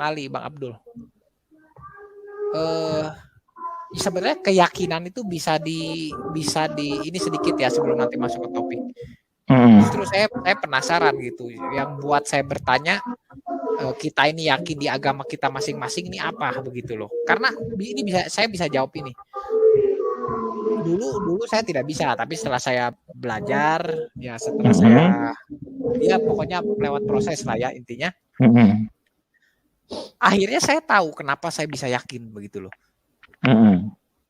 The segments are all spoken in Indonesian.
Ali, Bang Abdul. Sebenarnya keyakinan itu bisa di ini sedikit ya sebelum nanti masuk ke topik. Justru saya penasaran gitu. Yang buat saya bertanya, kita ini yakin di agama kita masing-masing ini apa begitu loh. Karena ini saya bisa jawab ini. Dulu saya tidak bisa, tapi setelah saya belajar, ya setelah saya ya pokoknya lewat proses lah ya intinya. Akhirnya saya tahu kenapa saya bisa yakin begitu loh.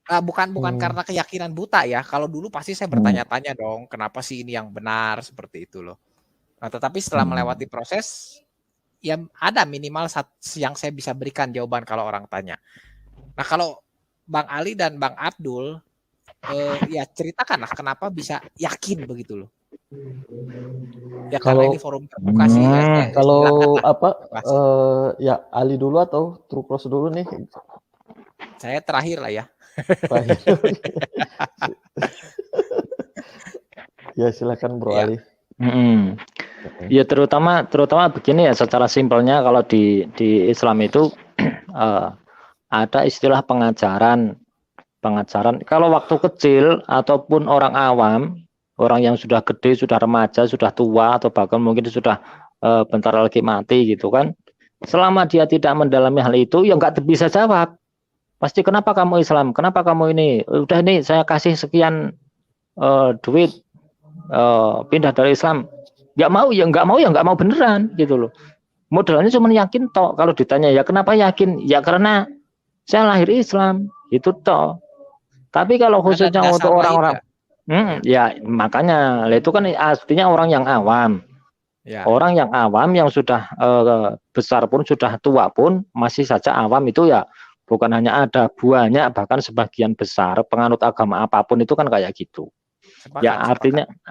Bukan karena keyakinan buta ya. Kalau dulu pasti saya bertanya-tanya dong, kenapa sih ini yang benar seperti itu loh. Nah, tetapi setelah melewati proses, ya ada minimal yang saya bisa berikan jawaban kalau orang tanya. Nah, kalau Bang Ali dan Bang Abdul, ya ceritakanlah kenapa bisa yakin begitu loh. Ya kalau, karena ini forum terbuka sih. Ya, kalau ya Ali dulu atau True Cross dulu nih? Saya terakhir lah ya. Terakhir. Ya silakan Bro Ali. Ya terutama begini ya, secara simpelnya kalau di Islam itu ada istilah pengajaran. Kalau waktu kecil ataupun orang awam, orang yang sudah gede, sudah remaja, sudah tua, atau bahkan mungkin sudah bentar lagi mati gitu kan, selama dia tidak mendalami hal itu, ya nggak bisa jawab. Pasti kenapa kamu Islam, kenapa kamu ini, udah nih saya kasih sekian duit, pindah dari Islam, nggak mau beneran gitu loh. Modalnya cuma yakin toh. Kalau ditanya ya kenapa yakin, ya karena saya lahir Islam gitu toh. Tapi kalau khususnya untuk orang-orang, ya makanya itu kan artinya orang yang awam. Ya. Orang yang awam yang sudah besar pun, sudah tua pun masih saja awam itu ya, bukan hanya ada banyak, bahkan sebagian besar penganut agama apapun itu kan kayak gitu. Ya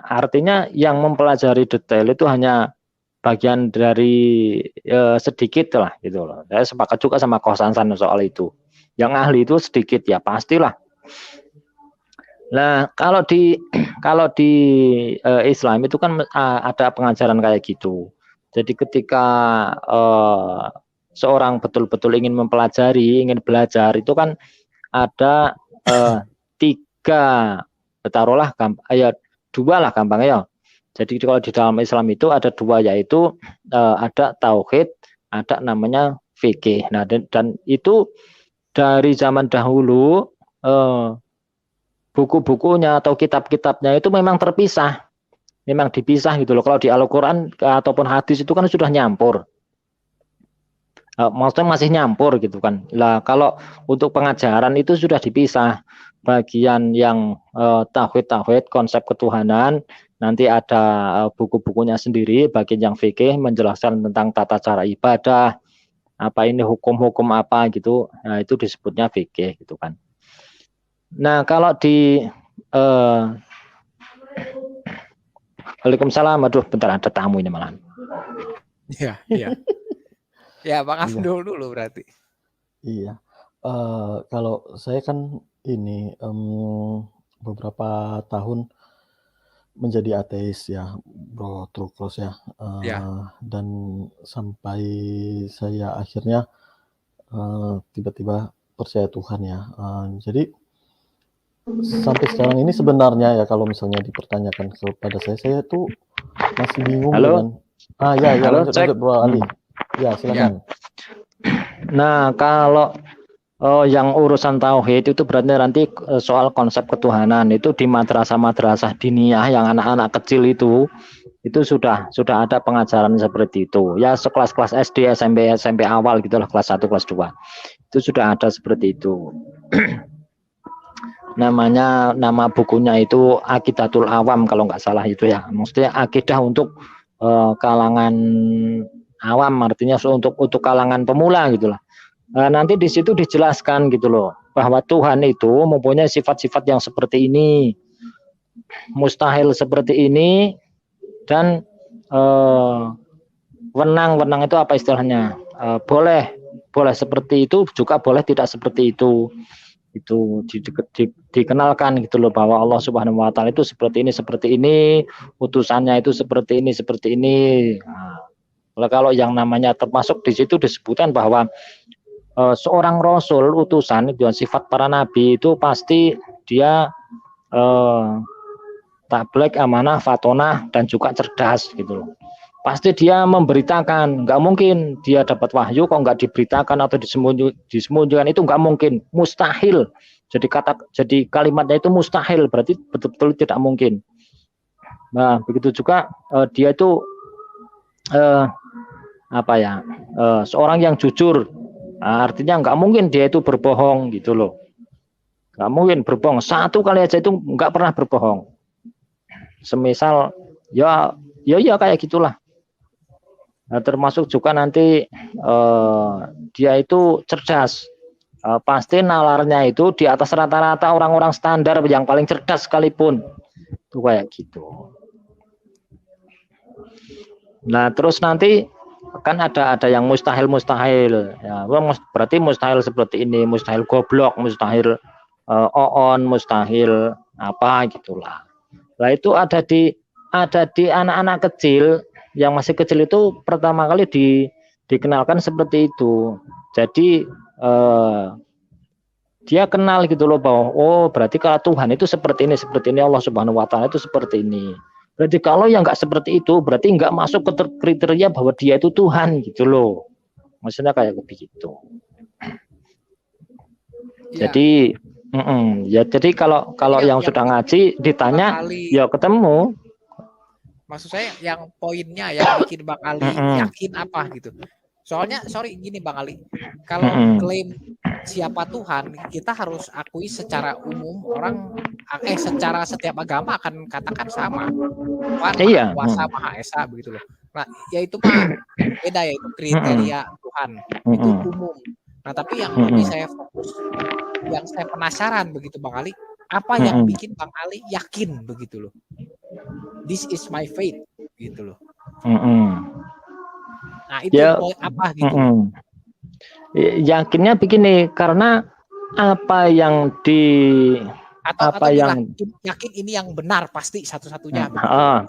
artinya yang mempelajari detail itu hanya bagian dari sedikit lah gitu loh. Saya sepakat juga sama Ko Sansan soal itu. Yang ahli itu sedikit ya pastilah. Nah kalau di Islam itu kan ada pengajaran kayak gitu. Jadi ketika seorang betul-betul ingin mempelajari, ingin belajar itu kan ada 3, taruhlah dua lah gampangnya ya. Jadi kalau di dalam Islam itu ada 2, yaitu ada tauhid, ada namanya fikih. Nah dan itu dari zaman dahulu buku-bukunya atau kitab-kitabnya itu memang terpisah, memang dipisah gitu loh. Kalau di Al-Quran ataupun hadis itu kan sudah nyampur, maksudnya masih nyampur gitu kan. Lah kalau untuk pengajaran itu sudah dipisah, bagian yang tauhid konsep ketuhanan nanti ada buku-bukunya sendiri, bagian yang fikih menjelaskan tentang tata cara ibadah, apa ini hukum-hukum apa gitu. Nah itu disebutnya fikih gitu kan. Nah kalau di Waalaikumsalam, aduh bentar ada tamu ini malah. Iya. Ya Bang Abdul dulu berarti. Iya. Kalau saya kan ini beberapa tahun menjadi ateis ya, Bro True Cross ya. Dan sampai saya akhirnya tiba-tiba percaya Tuhan ya. Jadi sampai sekarang ini sebenarnya ya kalau misalnya dipertanyakan kepada saya tuh masih bingung dengan. Ya lanjut Bro Ali. Ya silakan. Nah kalau yang urusan tauhid itu berarti nanti soal konsep ketuhanan itu di madrasah diniyah yang anak-anak kecil itu sudah ada pengajaran seperti itu. Ya sekelas-kelas SD, SMP awal gitulah, kelas 1, kelas 2. Itu sudah ada seperti itu. Nama bukunya itu Aqidatul Awam kalau nggak salah itu ya. Maksudnya akidah untuk kalangan awam, artinya untuk kalangan pemula gitulah. Nanti di situ dijelaskan gitu loh, bahwa Tuhan itu mempunyai sifat-sifat yang seperti ini, mustahil seperti ini, dan wenang itu apa istilahnya, boleh seperti itu, juga boleh tidak seperti itu. Itu dikenalkan gitu loh, bahwa Allah Subhanahu wa taala itu seperti ini, utusannya itu seperti ini. Nah, Kalau yang namanya termasuk di situ disebutkan bahwa seorang rasul utusan dengan sifat para nabi itu pasti dia tabligh, amanah, fatonah, dan juga cerdas gitu loh. Pasti dia memberitakan, nggak mungkin dia dapat wahyu kok nggak diberitakan atau disembunyikan, itu nggak mungkin, mustahil. Jadi kalimatnya itu mustahil, berarti betul-betul tidak mungkin. Nah, begitu juga dia itu seorang yang jujur. Nah, artinya nggak mungkin dia itu berbohong gitu loh. Nggak mungkin berbohong. Satu kali aja itu nggak pernah berbohong. Semisal ya kayak gitulah. Nah, termasuk juga nanti dia itu cerdas. Pasti nalarnya itu di atas rata-rata orang-orang standar yang paling cerdas sekalipun. Itu kayak gitu. Nah, terus nanti kan ada yang mustahil ya, berarti mustahil seperti ini, mustahil goblok, mustahil oon, mustahil apa gitulah. Nah, itu ada di anak-anak kecil yang masih kecil itu pertama kali dikenalkan seperti itu. Jadi dia kenal gitu loh bahwa oh berarti kalau Tuhan itu seperti ini, Allah Subhanahu wa taala itu seperti ini. Berarti kalau yang nggak seperti itu berarti nggak masuk ke kriteria bahwa dia itu Tuhan gitu loh. Maksudnya kayak begitu. Ya. Jadi kalau yang sudah ngaji ditanya ya ketemu. Maksud saya yang poinnya yang bikin Bang Ali yakin apa gitu. Soalnya gini Bang Ali, kalau klaim siapa Tuhan, kita harus akui secara umum orang secara setiap agama akan katakan sama. Tuhan Maha Kuasa, Maha Esa begitu loh. Nah, ya itu mah beda ya, itu kriteria Tuhan. Itu umum. Nah, tapi yang lebih saya fokus, yang saya penasaran begitu Bang Ali, apa yang bikin Bang Ali yakin begitu loh. This is my faith gitu loh. Nah, itu apa gitu. Yakinnya begini, karena apa yang atau yakin ini yang benar pasti satu-satunya.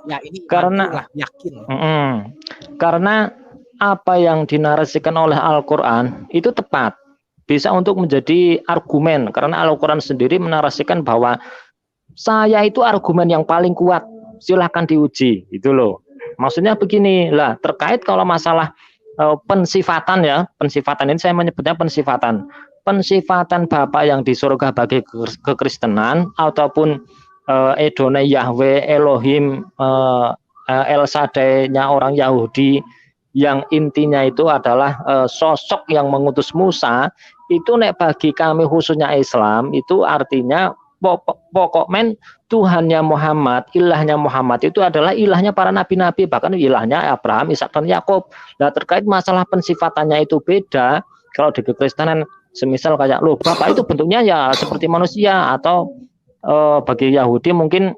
Ya ini karena yakin. Karena apa yang dinarasikan oleh Al-Qur'an itu tepat. Bisa untuk menjadi argumen karena Al-Qur'an sendiri menarasikan bahwa saya itu argumen yang paling kuat. Silahkan diuji, gitu loh. Maksudnya begini lah, terkait kalau masalah pensifatan ini saya menyebutnya pensifatan Bapa yang di surga bagi kekristenan ataupun Edone Yahweh Elohim El Shaddai-nya orang Yahudi yang intinya itu adalah sosok yang mengutus Musa, itu nek bagi kami khususnya Islam itu artinya pokoknya Tuhannya Muhammad, ilahnya Muhammad itu adalah ilahnya para nabi-nabi, bahkan ilahnya Abraham, Ishak dan Yakub. Nah, terkait masalah pensifatannya itu beda. Kalau di kekristenan semisal kayak loh Bapak itu bentuknya ya seperti manusia, atau bagi Yahudi mungkin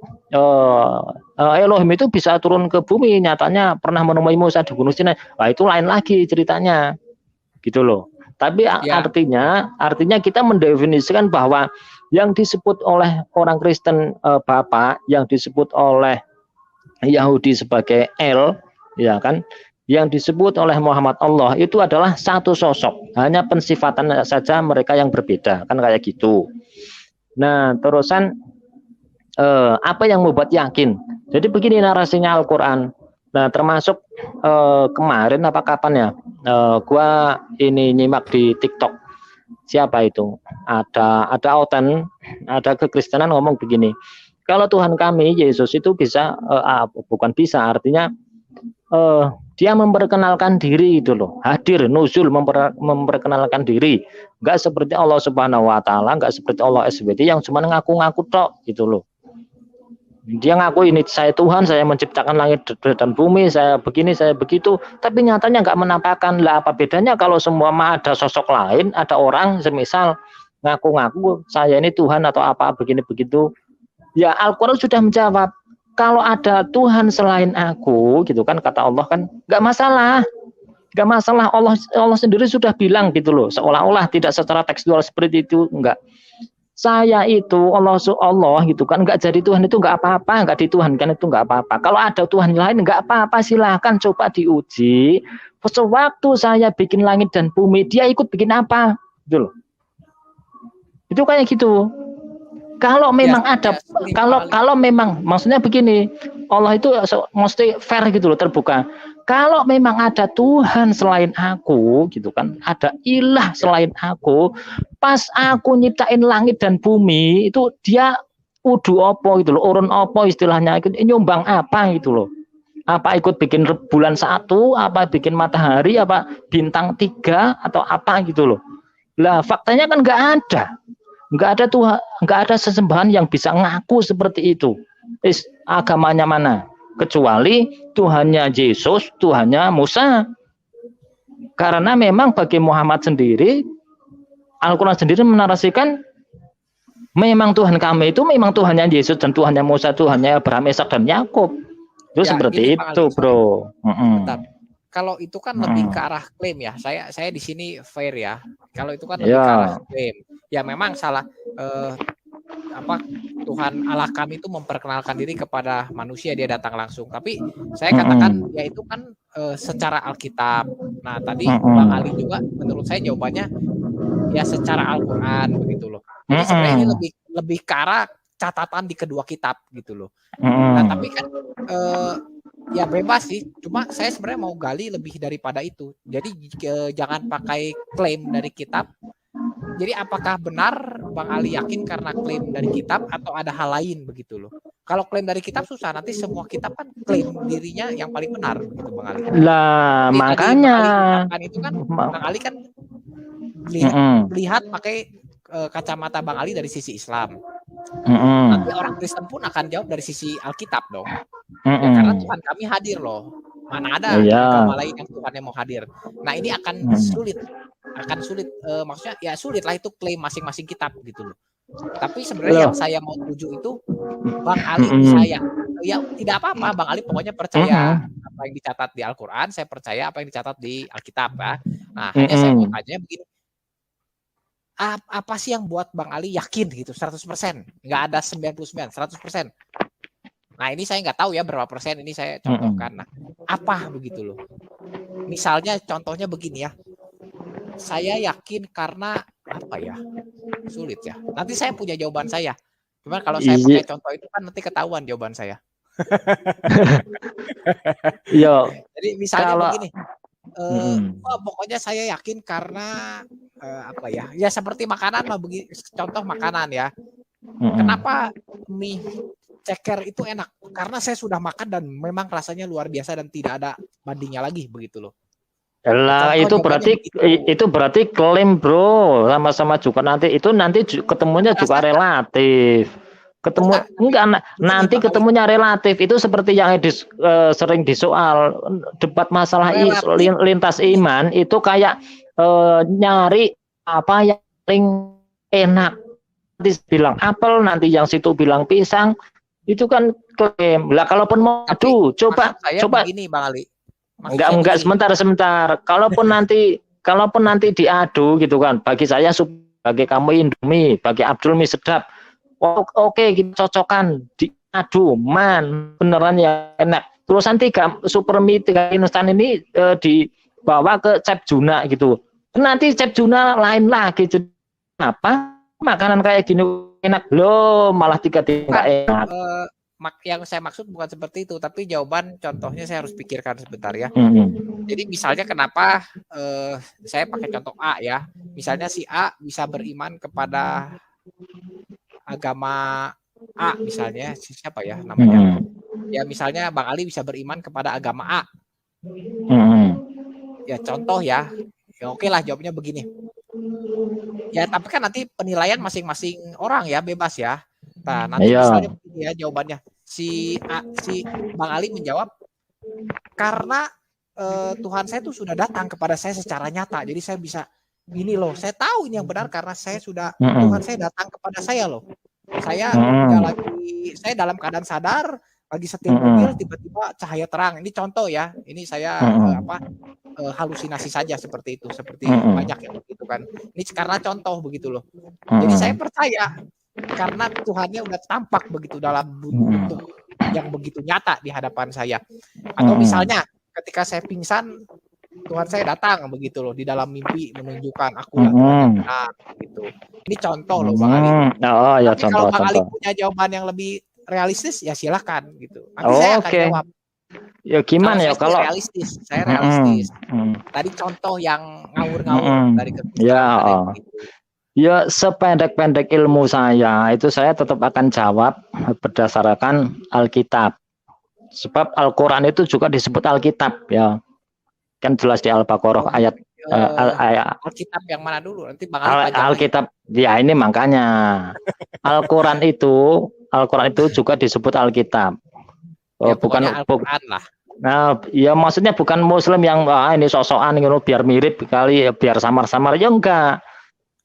Elohim itu bisa turun ke bumi, nyatanya pernah menemui Musa di Gunung Sinai. Nah, itu lain lagi ceritanya. Gitu loh. Tapi artinya kita mendefinisikan bahwa yang disebut oleh orang Kristen Bapa, yang disebut oleh Yahudi sebagai El, ya kan, yang disebut oleh Muhammad Allah itu adalah satu sosok, hanya pensifatan saja mereka yang berbeda, kan kayak gitu. Nah, terusan apa yang membuat yakin? Jadi begini narasinya Al-Qur'an. Nah, termasuk kemarin apa kapan ya? Gua ini nyimak di TikTok. Siapa itu? Ada ada kekristenan ngomong begini. Kalau Tuhan kami Yesus itu bisa bukan bisa, artinya dia memperkenalkan diri itu loh, hadir nuzul memperkenalkan diri, enggak seperti Allah Subhanahu wa taala, enggak seperti Allah SWT yang cuma ngaku-ngaku tok gitu loh. Dia ngaku ini saya Tuhan, saya menciptakan langit dan bumi, saya begini, saya begitu, tapi nyatanya enggak menampakkan. Lah apa bedanya kalau semua ada sosok lain, ada orang semisal ngaku-ngaku saya ini Tuhan atau apa begini begitu. Ya Al-Qur'an sudah menjawab, kalau ada Tuhan selain aku, gitu kan kata Allah kan, nggak masalah, nggak masalah. Allah sendiri sudah bilang gitu loh, seolah-olah tidak secara tekstual seperti itu, enggak. saya itu Allah gitu kan, nggak jadi Tuhan itu nggak apa-apa, nggak dituhankan itu nggak apa-apa. Kalau ada Tuhan lain nggak apa-apa, silahkan coba diuji. Sewaktu saya bikin langit dan bumi, dia ikut bikin apa? Gitu loh. Itu kayak gitu. Kalau memang ada, kalau memang maksudnya begini, Allah itu mesti fair gitu loh, terbuka. Kalau memang ada Tuhan selain aku, gitu kan, ada ilah selain aku, pas aku nyiptain langit dan bumi, itu dia udu opo gitu loh, urun opo istilahnya, nyumbang apa gitu loh. Apa ikut bikin bulan 1, apa bikin matahari, apa bintang 3, atau apa gitu loh. Lah faktanya kan nggak ada. Nggak ada Tuhan, nggak ada sesembahan yang bisa ngaku seperti itu. Agamanya mana? Kecuali Tuhannya Yesus, Tuhannya Musa. Karena memang bagi Muhammad sendiri, Al-Quran sendiri menarasikan memang Tuhan kami itu memang Tuhannya Yesus dan Tuhannya Musa, Tuhannya Abraham, Ishak dan Yakub. Itu ya, seperti itu, bro. Kalau itu kan lebih ke arah klaim ya. Saya di sini fair ya. Kalau itu kan lebih ke arah klaim. Ya memang salah Tuhan Allah kami itu memperkenalkan diri kepada manusia, dia datang langsung. Tapi saya katakan ya itu kan secara Alkitab. Nah tadi Bang Ali juga menurut saya jawabannya ya secara Al-Quran begitu loh. Jadi sebenarnya ini lebih ke arah catatan di kedua kitab gitu loh. Nah tapi kan ya bebas sih, cuma saya sebenarnya mau gali lebih daripada itu. Jadi jangan pakai klaim dari kitab. Jadi apakah benar Bang Ali yakin karena klaim dari kitab atau ada hal lain begitu loh? Kalau klaim dari kitab susah, nanti semua kitab kan klaim dirinya yang paling benar begitu Bang Ali. Lah jadi makanya itu kan Bang Ali kan lihat pakai kacamata Bang Ali dari sisi Islam. Nanti orang Kristen pun akan jawab dari sisi Alkitab dong. Ya, karena Tuhan kami hadir loh. Mana ada agama lain yang Tuhannya mau hadir. Nah ini akan sulit. Maksudnya ya sulit lah itu klaim masing-masing kitab gitu loh. Tapi sebenarnya yang saya mau tuju itu Bang Ali saya ya tidak apa-apa Bang Ali pokoknya percaya apa yang dicatat di Al-Quran, saya percaya apa yang dicatat di Alkitab ya. Nah hanya saya mau tanya begini, apa sih yang buat Bang Ali yakin gitu 100%, nggak ada 99, 100%. Nah ini saya nggak tahu ya berapa persen, ini saya contohkan. Nah apa begitu loh? Misalnya contohnya begini ya, saya yakin karena apa ya, sulit ya. Nanti saya punya jawaban saya. Cuman kalau saya pakai contoh itu kan nanti ketahuan jawaban saya. Jadi misalnya begini, pokoknya saya yakin karena apa ya? Ya seperti makanan lah, contoh makanan ya. Kenapa mie ceker itu enak? Karena saya sudah makan dan memang rasanya luar biasa dan tidak ada bandingnya lagi begitu loh. Lah itu berarti klaim bro, sama-sama juga nanti ketemunya juga relatif. Nanti ketemunya relatif itu seperti yang sering disoal debat masalah lintas iman itu kayak nyari apa yang paling enak. Nanti bilang apel, nanti yang situ bilang pisang, itu kan klaim. Lah kalaupun mau coba begini Bang Ali. Enggak sebentar. Kalaupun nanti diadu gitu kan, bagi saya bagi kamu Indomie, bagi Abdul mie sedap. Oke, kita cocokkan diadu, beneran yang enak. Terus nanti super mie 3 instan ini dibawa ke Chef Juna gitu. Nanti Chef Juna lain lagi. Apa? Makanan kayak gini enak loh, malah 3 enggak enak. Yang saya maksud bukan seperti itu, tapi jawaban contohnya saya harus pikirkan sebentar ya. Jadi misalnya kenapa saya pakai contoh A ya. Misalnya si A bisa beriman kepada agama A misalnya, siapa ya namanya? Ya misalnya Bang Ali bisa beriman kepada agama A. Ya contoh ya. Ya oke lah jawabnya begini. Ya tapi kan nanti penilaian masing-masing orang ya, bebas ya. Nah, nanti misalnya begini ya jawabannya. Si Bang Ali menjawab karena Tuhan saya itu sudah datang kepada saya secara nyata. Jadi saya bisa ini loh, saya tahu ini yang benar karena saya sudah Tuhan saya datang kepada saya loh. Saya dalam keadaan sadar lagi setir mobil tiba-tiba cahaya terang. Ini contoh ya. Ini saya halusinasi saja seperti itu, seperti banyak yang begitu kan. Ini karena contoh begitu loh. Jadi saya percaya karena Tuhannya udah tampak begitu dalam bentuk yang begitu nyata di hadapan saya. Atau misalnya ketika saya pingsan, Tuhan saya datang begitu loh di dalam mimpi menunjukkan aku Tuhan yang benar gitu. Ini contoh loh Bang Ali. Oh ya, Tapi kalau Bang Ali punya jawaban yang lebih realistis ya silakan gitu. Nanti saya akan jawab. Ya gimana ya kalau saya realistis. Tadi contoh yang ngawur-ngawur dari kebenaran gitu. Ya sependek-pendek ilmu saya itu saya tetap akan jawab berdasarkan Alkitab. Sebab Al-Qur'an itu juga disebut Alkitab ya. Kan jelas di Al-Baqarah ayat Alkitab yang mana dulu? Nanti Bang Alkitab ya ini makanya Al-Qur'an itu juga disebut Alkitab. Bukan Al-Qur'an lah. Nah, ya maksudnya bukan Muslim yang ini sosokan gitu biar mirip kali biar samar-samar ya enggak.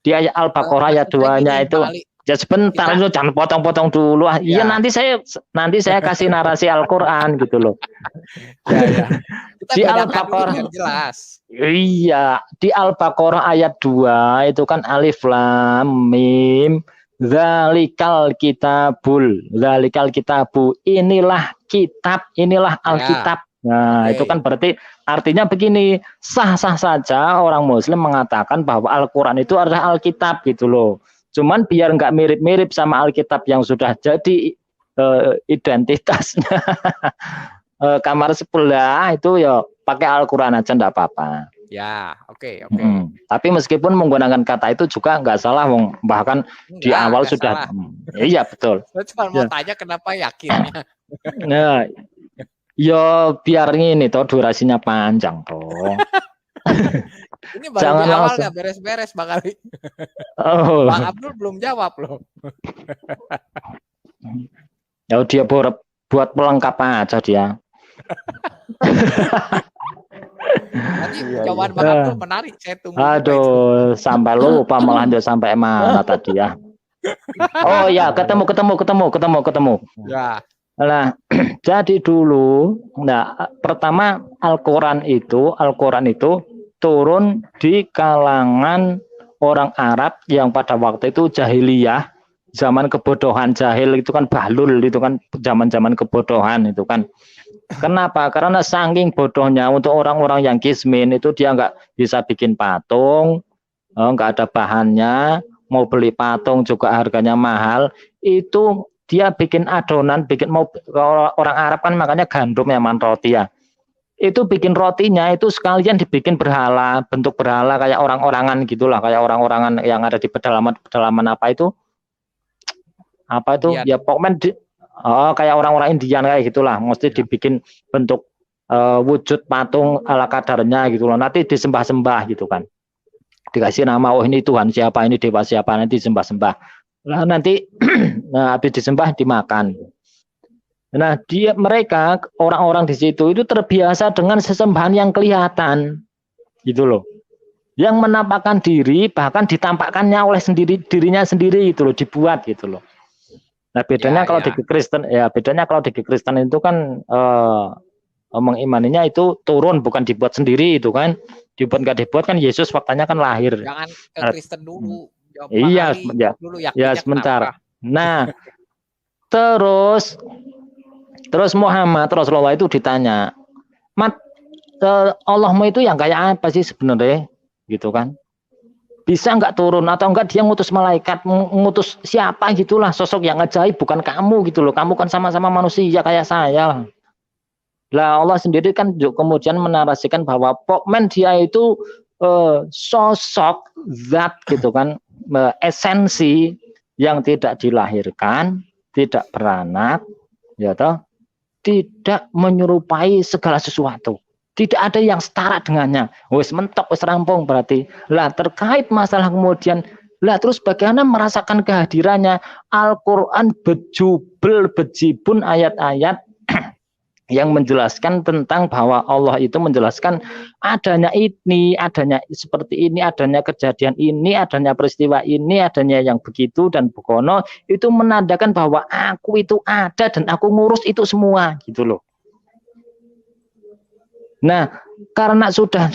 Di ayat Al-Baqarah ayat 2-nya itu ya sebentar itu jangan potong-potong dulu. Iya nanti saya kasih narasi Al-Qur'an gitu loh. Di Al-Baqarah jelas. Iya, di Al-Baqarah ayat 2 itu kan alif lam mim Zalikal kitabu, inilah kitab, inilah Alkitab. Nah, itu kan berarti artinya begini, sah-sah saja orang Muslim mengatakan bahwa Al-Quran itu adalah Alkitab gitu loh. Cuman biar nggak mirip-mirip sama Alkitab yang sudah jadi identitasnya kamar sebelah itu ya pakai Al-Quran aja enggak apa-apa. Ya, oke. Tapi meskipun menggunakan kata itu juga nggak salah, bahkan di awal sudah. Iya betul. Saya cuma mau tanya kenapa yakinnya. Nah, ya biar ini toh durasinya panjang toh. Ini baru jangan di awal nggak beres-beres Bang Ali. Bang Abdul belum jawab loh. Ya dia buat pelengkap aja dia. Nanti jawaban Bang Abdul menarik, saya tunggu. Aduh, sampai lupa melanjut sampai mana tadi ya. Oh ya, ketemu. Ya. Nah, jadi dulu, pertama Al-Quran itu turun di kalangan orang Arab yang pada waktu itu jahiliyah, zaman kebodohan, jahil itu kan bahlul, itu kan zaman-zaman kebodohan itu kan. Kenapa? Karena saking bodohnya untuk orang-orang yang kismin itu dia nggak bisa bikin patung, nggak ada bahannya, mau beli patung juga harganya mahal. Itu dia bikin adonan, orang Arab kan makanya gandum ya roti ya. Itu bikin rotinya itu sekalian dibikin berhala, bentuk berhala kayak orang-orangan gitulah, kayak orang-orangan yang ada di pedalaman apa itu? Apa itu? Ya pokoknya kayak orang-orang Indian kayak gitulah, mesti dibikin bentuk wujud patung ala kadarnya gitu loh. Nanti disembah-sembah gitu kan. Dikasih nama, oh ini Tuhan siapa, ini dewa siapa, nanti sembah-sembah. Nah, nanti habis disembah dimakan. Nah, mereka orang-orang di situ itu terbiasa dengan sesembahan yang kelihatan. Gitu loh. Yang menampakkan diri bahkan ditampakkannya oleh dirinya sendiri gitu loh, dibuat gitu loh. Nah, bedanya kalau di Kristen bedanya kalau di Kristen itu kan mengimaninya itu turun, bukan dibuat sendiri itu kan. Nggak dibuat kan Yesus faktanya kan lahir. Jangan ke Kristen dulu. Iya, ya sebentar. Nah, terus Muhammad Rasulullah itu ditanya, Allahmu itu yang kayak apa sih sebenarnya, gitu kan? Bisa nggak turun atau enggak dia ngutus malaikat, ngutus siapa gitulah, sosok yang ajaib, bukan kamu gitu loh. Kamu kan sama-sama manusia kayak saya. Lah Allah sendiri kan kemudian menarasikan bahwa pokmen dia itu sosok zat gitu kan, esensi yang tidak dilahirkan, tidak beranak, ya toh, tidak menyerupai segala sesuatu. Tidak ada yang setara dengannya. Wis mentok, wis rampung berarti. Lah terkait masalah kemudian, lah terus bagaimana merasakan kehadirannya? Al-Quran bejibun ayat-ayat yang menjelaskan tentang bahwa Allah itu menjelaskan adanya ini, adanya seperti ini, adanya kejadian ini, adanya peristiwa ini, adanya yang begitu dan begono, itu menandakan bahwa aku itu ada dan aku ngurus itu semua gitu loh. Nah, karena sudah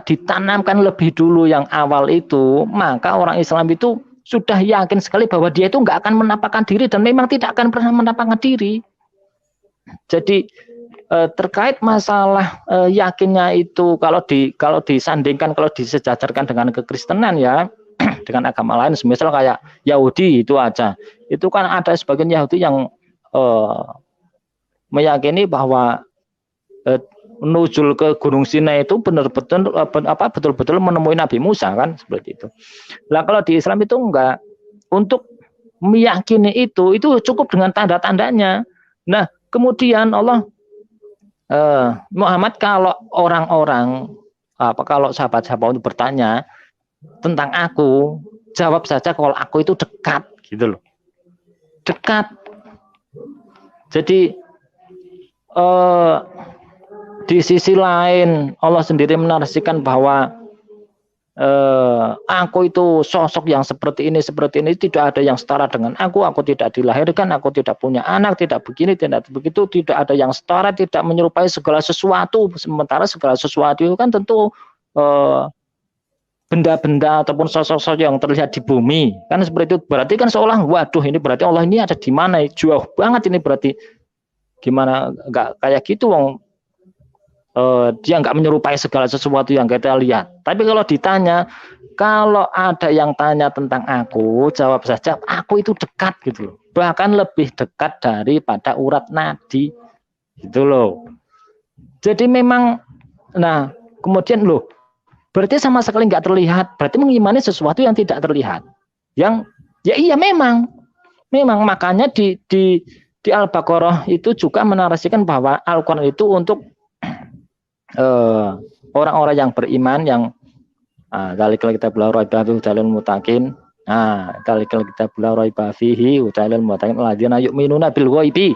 ditanamkan lebih dulu yang awal itu, maka orang Islam itu sudah yakin sekali bahwa dia itu nggak akan menampakkan diri dan memang tidak akan pernah menampakkan diri. Jadi terkait masalah yakinnya itu kalau disandingkan, kalau disejajarkan dengan kekristenan ya, dengan agama lain, semisal kayak Yahudi itu aja. Itu kan ada sebagian Yahudi yang meyakini bahwa nuzul ke Gunung Sinai itu betul-betul menemui Nabi Musa kan, seperti itu. Nah, kalau di Islam itu enggak. Untuk meyakini itu cukup dengan tanda-tandanya. Nah, kemudian Allah Muhammad, kalau orang-orang kalau sahabat-sahabat itu bertanya tentang aku, jawab saja kalau aku itu dekat, gitu loh. Dekat. Jadi di sisi lain Allah sendiri menarasikan bahwa aku itu sosok yang seperti ini, tidak ada yang setara dengan aku tidak dilahirkan, aku tidak punya anak, tidak begini, tidak begitu, tidak ada yang setara, tidak menyerupai segala sesuatu, sementara segala sesuatu itu kan tentu benda-benda ataupun sosok-sosok yang terlihat di bumi, kan seperti itu. Berarti kan seolah, waduh, ini berarti Allah ini ada di mana, jauh banget ini, berarti gimana, enggak kayak gitu wong. Dia nggak menyerupai segala sesuatu yang kita lihat. Tapi kalau ditanya, kalau ada yang tanya tentang aku, jawab saja aku itu dekat, gitu loh. Bahkan lebih dekat daripada urat nadi, gitu loh. Jadi memang, nah kemudian loh, berarti sama sekali nggak terlihat, berarti mengimani sesuatu yang tidak terlihat. Yang ya iya memang makanya di Al-Baqarah itu juga menarasikan bahwa Al-Quran itu untuk orang-orang yang beriman, yang kalikal kita bela raiba fihi hudalil mutakin, kalikal kita bela raiba fihi hudalil mutakin alladzina yu'minuna bil ghaibi.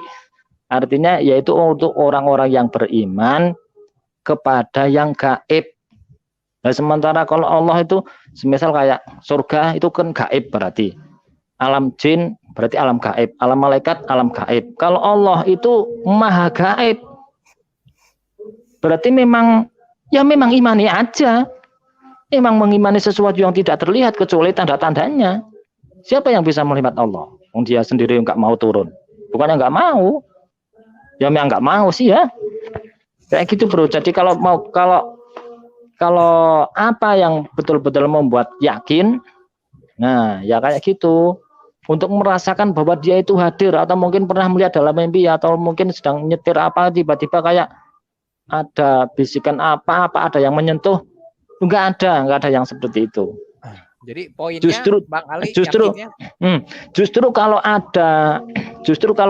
Artinya yaitu untuk orang-orang yang beriman kepada yang gaib. Nah, sementara kalau Allah itu semisal kayak surga itu kan gaib, berarti alam jin berarti alam gaib, alam malaikat alam gaib. Kalau Allah itu maha gaib, berarti memang imani aja. Memang mengimani sesuatu yang tidak terlihat kecuali tanda-tandanya. Siapa yang bisa melihat Allah? Dia sendiri nggak mau turun. Bukannya nggak mau. Ya memang nggak mau sih ya. Kayak gitu bro. Jadi kalau apa yang betul-betul membuat yakin, nah ya kayak gitu. Untuk merasakan bahwa dia itu hadir, atau mungkin pernah melihat dalam mimpi, atau mungkin sedang nyetir apa, tiba-tiba kayak ada bisikan apa ada yang menyentuh, nggak ada yang seperti itu. Jadi poinnya Bang Ali justru kalau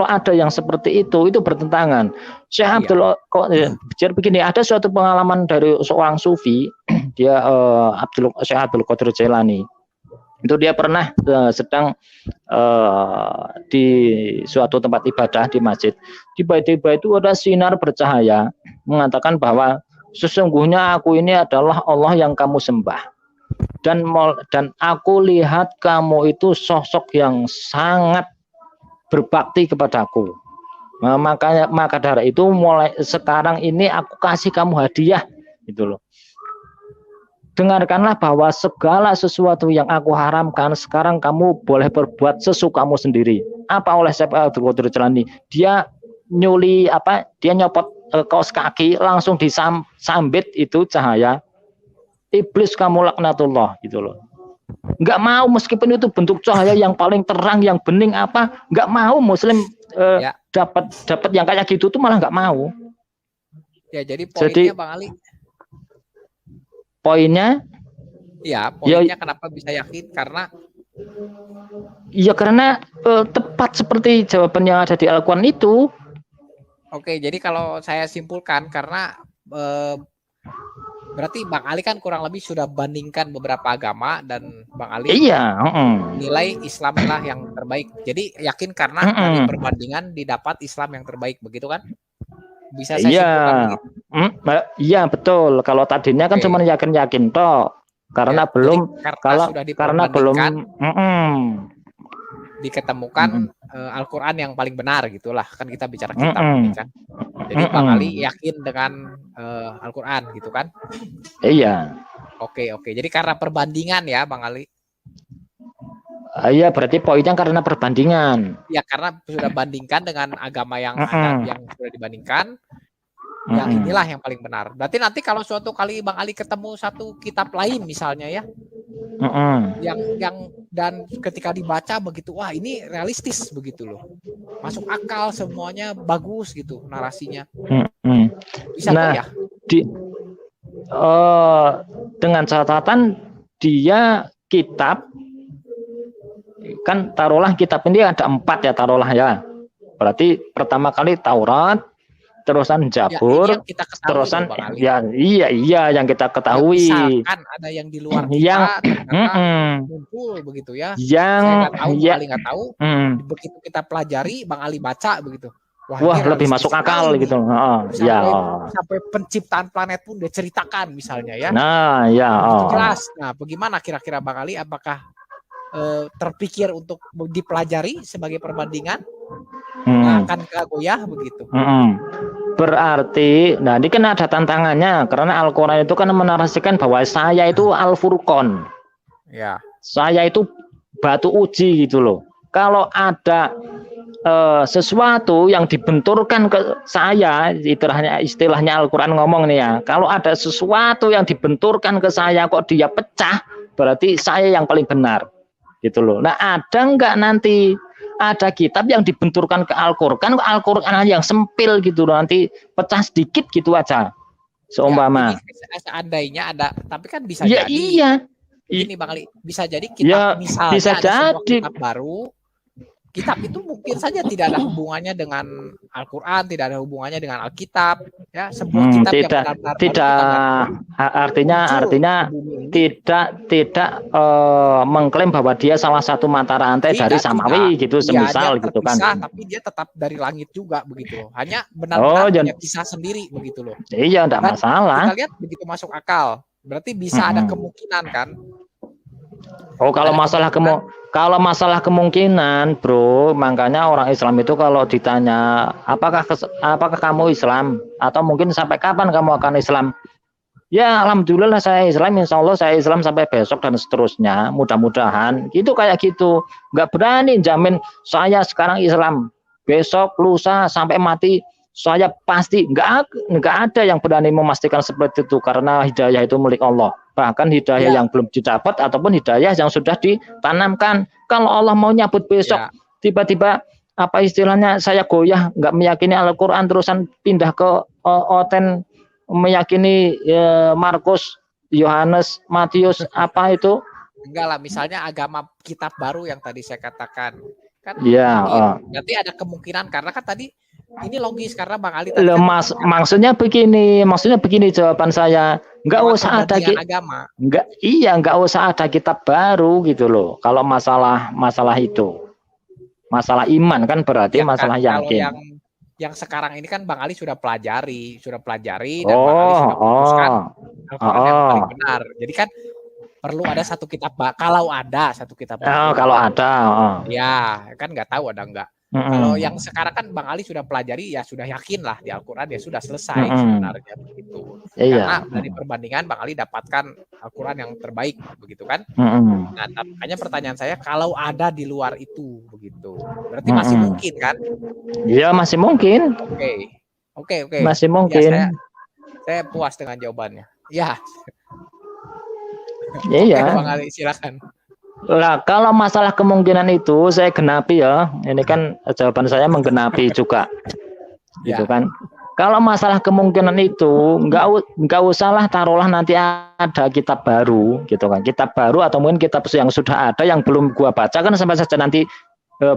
ada yang seperti itu bertentangan. Syekh Abdul begini, ada suatu pengalaman dari seorang sufi, dia Syekh Abdul Qadir Jailani. Itu dia pernah sedang di suatu tempat ibadah di masjid. Tiba-tiba itu ada sinar bercahaya mengatakan bahwa sesungguhnya aku ini adalah Allah yang kamu sembah. Dan aku lihat kamu itu sosok yang sangat berbakti kepadaku. Nah, maka dari itu mulai sekarang ini aku kasih kamu hadiah, gitu loh. Dengarkanlah bahwa segala sesuatu yang aku haramkan sekarang kamu boleh berbuat sesukamu sendiri. Apa oleh Syekh Abdul Qadir Jailani? Dia nyuli dia nyopot kaos kaki, langsung disambit itu cahaya. Iblis kamu laknatullah, gitu loh. Enggak mau, meskipun itu bentuk cahaya yang paling terang, yang bening enggak mau Muslim dapat yang kayak gitu tuh, malah enggak mau. Ya, jadi poinnya Bang Ali. Poinnya kenapa bisa yakin? Karena tepat seperti jawaban yang ada di Al-Quran itu. Oke, jadi kalau saya simpulkan, karena berarti Bang Ali kan kurang lebih sudah bandingkan beberapa agama, dan Bang Ali nilai Islam lah yang terbaik. Jadi yakin karena dari perbandingan didapat Islam yang terbaik, begitu kan? Bisa saya simpulkan begitu? Iya betul. Kalau tadinya kan cuma yakin toh, karena belum diketemukan Al-Quran yang paling benar, gitulah kan kita bicara kitab kan. Jadi Bang Ali yakin dengan Al-Quran gitu kan? Iya. Oke. Jadi karena perbandingan ya Bang Ali? Iya, berarti poinnya karena perbandingan. Ya karena sudah bandingkan dengan agama yang ada, yang sudah dibandingkan, yang inilah yang paling benar. Berarti nanti kalau suatu kali Bang Ali ketemu satu kitab lain misalnya ya, yang dan ketika dibaca begitu, wah ini realistis begitu loh, masuk akal, semuanya bagus gitu narasinya. Bisa nah, ya? Dengan catatan dia kitab kan, taruhlah kitab ini ada 4 ya, taruhlah ya. Berarti pertama kali Taurat, terusan Jabur, ya, kita terusan ya iya yang kita ketahui. Ya, misalkan ada yang di luar kita muncul begitu ya. Saya nggak tahu. Begitu kita pelajari, Bang Ali baca begitu. Wah lebih masuk akal gitu. Sampai penciptaan planet pun dia ceritakan misalnya ya. Nah ya. Jelas. Nah, bagaimana kira-kira Bang Ali? Apakah terpikir untuk dipelajari sebagai perbandingan? Akan goyah begitu. Berarti, nah ini kan ada tantangannya karena Al-Quran itu kan menarasikan bahwa saya itu Al-Furqon. Ya. Saya itu batu uji gitu loh. Kalau ada sesuatu yang dibenturkan ke saya, istilahnya Al-Quran ngomong nih ya. Kalau ada sesuatu yang dibenturkan ke saya kok dia pecah, berarti saya yang paling benar. Gitu loh. Nah, ada enggak nanti ada kitab yang dibenturkan ke Al-Quran yang sempil gitu loh, nanti pecah sedikit gitu aja. Seumpama. Ya, seandainya ada, tapi kan bisa ya, jadi. Iya. Ini Bang Ali, bisa jadi kitab misalnya bisa ada jadi kitab baru. Kitab itu mungkin saja tidak ada hubungannya dengan Al-Quran, tidak ada hubungannya dengan Alkitab, ya sebuah kitab yang benar-benar artinya tidak mengklaim bahwa dia salah satu mata rantai dari Samawi gitu, semisal gitu kan. Tapi dia tetap dari langit juga begitu loh. Hanya benar-benar punya kisah sendiri begitu loh. Iya, tidak masalah. Kita lihat begitu masuk akal, berarti bisa ada kemungkinan kan. Kalau masalah kemungkinan, bro, makanya orang Islam itu kalau ditanya apakah kamu Islam atau mungkin sampai kapan kamu akan Islam, ya alhamdulillah saya Islam, insya Allah saya Islam sampai besok dan seterusnya, mudah-mudahan gitu, kayak gitu. Nggak berani jamin saya sekarang Islam, besok lusa sampai mati saya pasti, nggak ada yang berani memastikan seperti itu, karena hidayah itu milik Allah. Bahkan hidayah yang belum didapat ataupun hidayah yang sudah ditanamkan. Kalau Allah mau nyabut besok, tiba-tiba apa istilahnya saya goyah, nggak meyakini Al-Quran, terusan pindah ke Oten, meyakini Markus, Yohanes, Matius, apa itu? Enggak lah, misalnya agama kitab baru yang tadi saya katakan. Kan berarti ada kemungkinan, karena kan tadi ini logis karena Bang Ali tadi maksudnya begini jawaban saya, nggak usah ada agama. Nggak usah ada kitab baru gitu loh. Kalau masalah itu, masalah iman kan berarti ya, masalah kan, yakin. Kalau yang sekarang ini kan Bang Ali sudah pelajari dan Bang Ali sudah memutuskan Al-Quran yang paling benar. Jadi kan perlu ada satu kitab, kalau ada satu kitab baru. Kalau ada. Ya, kan nggak tahu ada nggak. Kalau yang sekarang kan Bang Ali sudah pelajari, ya sudah yakin lah di Al-Quran ya sudah selesai sebenarnya begitu. Karena dari perbandingan Bang Ali dapatkan Al-Quran yang terbaik begitu kan. Nah, makanya pertanyaan saya, kalau ada di luar itu begitu, berarti masih mungkin kan? Iya, masih mungkin. Oke. Masih mungkin. Ya, saya puas dengan jawabannya. Ya. Iya. Bang Ali, silakan. Lah, kalau masalah kemungkinan itu saya genapi ya. Ini kan jawaban saya menggenapi juga. Gitu kan. Kalau masalah kemungkinan itu nggak usahlah taruhlah nanti ada kitab baru gitu kan. Kitab baru atau mungkin kitab yang sudah ada yang belum gua baca kan, sampai saja nanti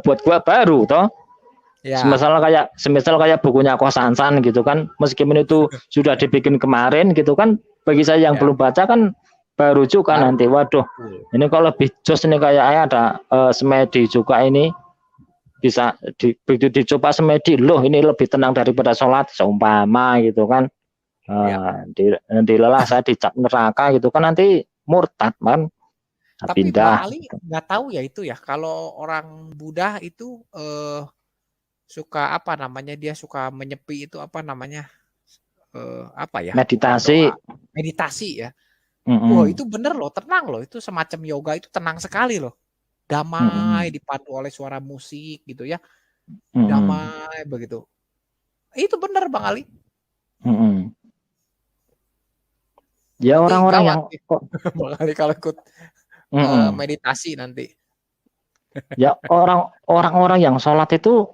buat gua baru toh. Ya. Semisal kayak bukunya Kosansan gitu kan. Meskipun itu sudah dibikin kemarin gitu kan, bagi saya yang belum baca kan baru juga nanti. Waduh, ini kalau lebih jos ini kayak ada semedi juga, ini bisa begitu dicoba semedi, loh ini lebih tenang daripada sholat seumpama gitu kan. Dilelah saya dicap neraka gitu kan, nanti murtad kan. Tapi Bang Ali nggak tahu ya itu ya, kalau orang Buddha itu suka apa namanya, dia suka menyepi itu apa namanya, apa ya, bukan Meditasi. doa, meditasi ya. Wah, Mm-mm. itu bener loh, tenang loh, itu semacam yoga itu tenang sekali loh. Damai, Mm-mm. dipandu oleh suara musik gitu ya, Mm-mm. damai begitu. Itu bener Bang Ali, Mm-mm. Ya nanti orang-orang yang gawat nih Bang Ali kalau ikut, Mm-mm. meditasi nanti. Ya orang-orang yang sholat itu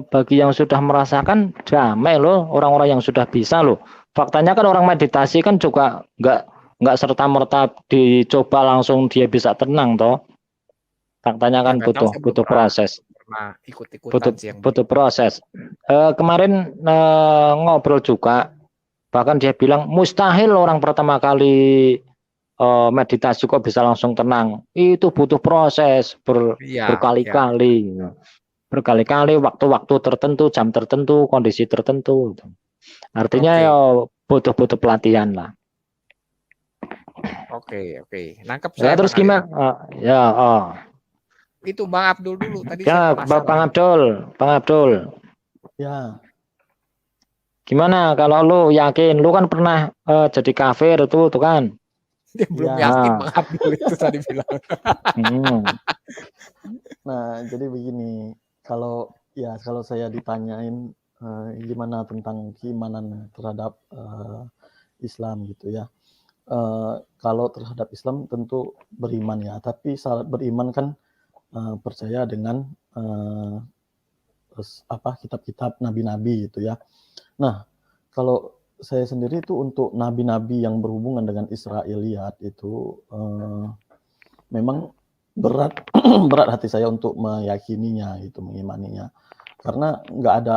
bagi yang sudah merasakan damai loh, orang-orang yang sudah bisa loh. Faktanya kan orang meditasi kan juga nggak serta-merta dicoba langsung dia bisa tenang toh. Faktanya Ya kan nggak tahu, butuh saya belum butuh proses, pernah ikut-ikutan butuh sih yang butuh begitu. proses. Kemarin ngobrol juga, bahkan dia bilang mustahil orang pertama kali meditasi kok bisa langsung tenang. Itu butuh proses Iya iya, berkali-kali. Berkali-kali waktu-waktu tertentu, jam tertentu, kondisi tertentu. Artinya ya oke butuh-butuh pelatihan lah. oke, nangkep Ya saya terus Bang Ali. gimana? Ya, Itu Bang Abdul dulu, tadi saya ya penasaran. Bang Abdul, Ya, gimana kalau lu yakin, lu kan pernah jadi kafir tuh kan? Dia belum ya. yakin Nah, Bang Abdul itu tadi bilang. hmm, Nah, jadi begini, kalau saya ditanyain gimana tentang keimanan terhadap Islam gitu ya. Kalau terhadap Islam tentu beriman ya, tapi syarat beriman kan percaya dengan kitab-kitab nabi-nabi gitu ya. Nah, kalau saya sendiri itu untuk nabi-nabi yang berhubungan dengan Israiliyat itu memang berat berat hati saya untuk meyakininya gitu, mengimaninya. Karena nggak ada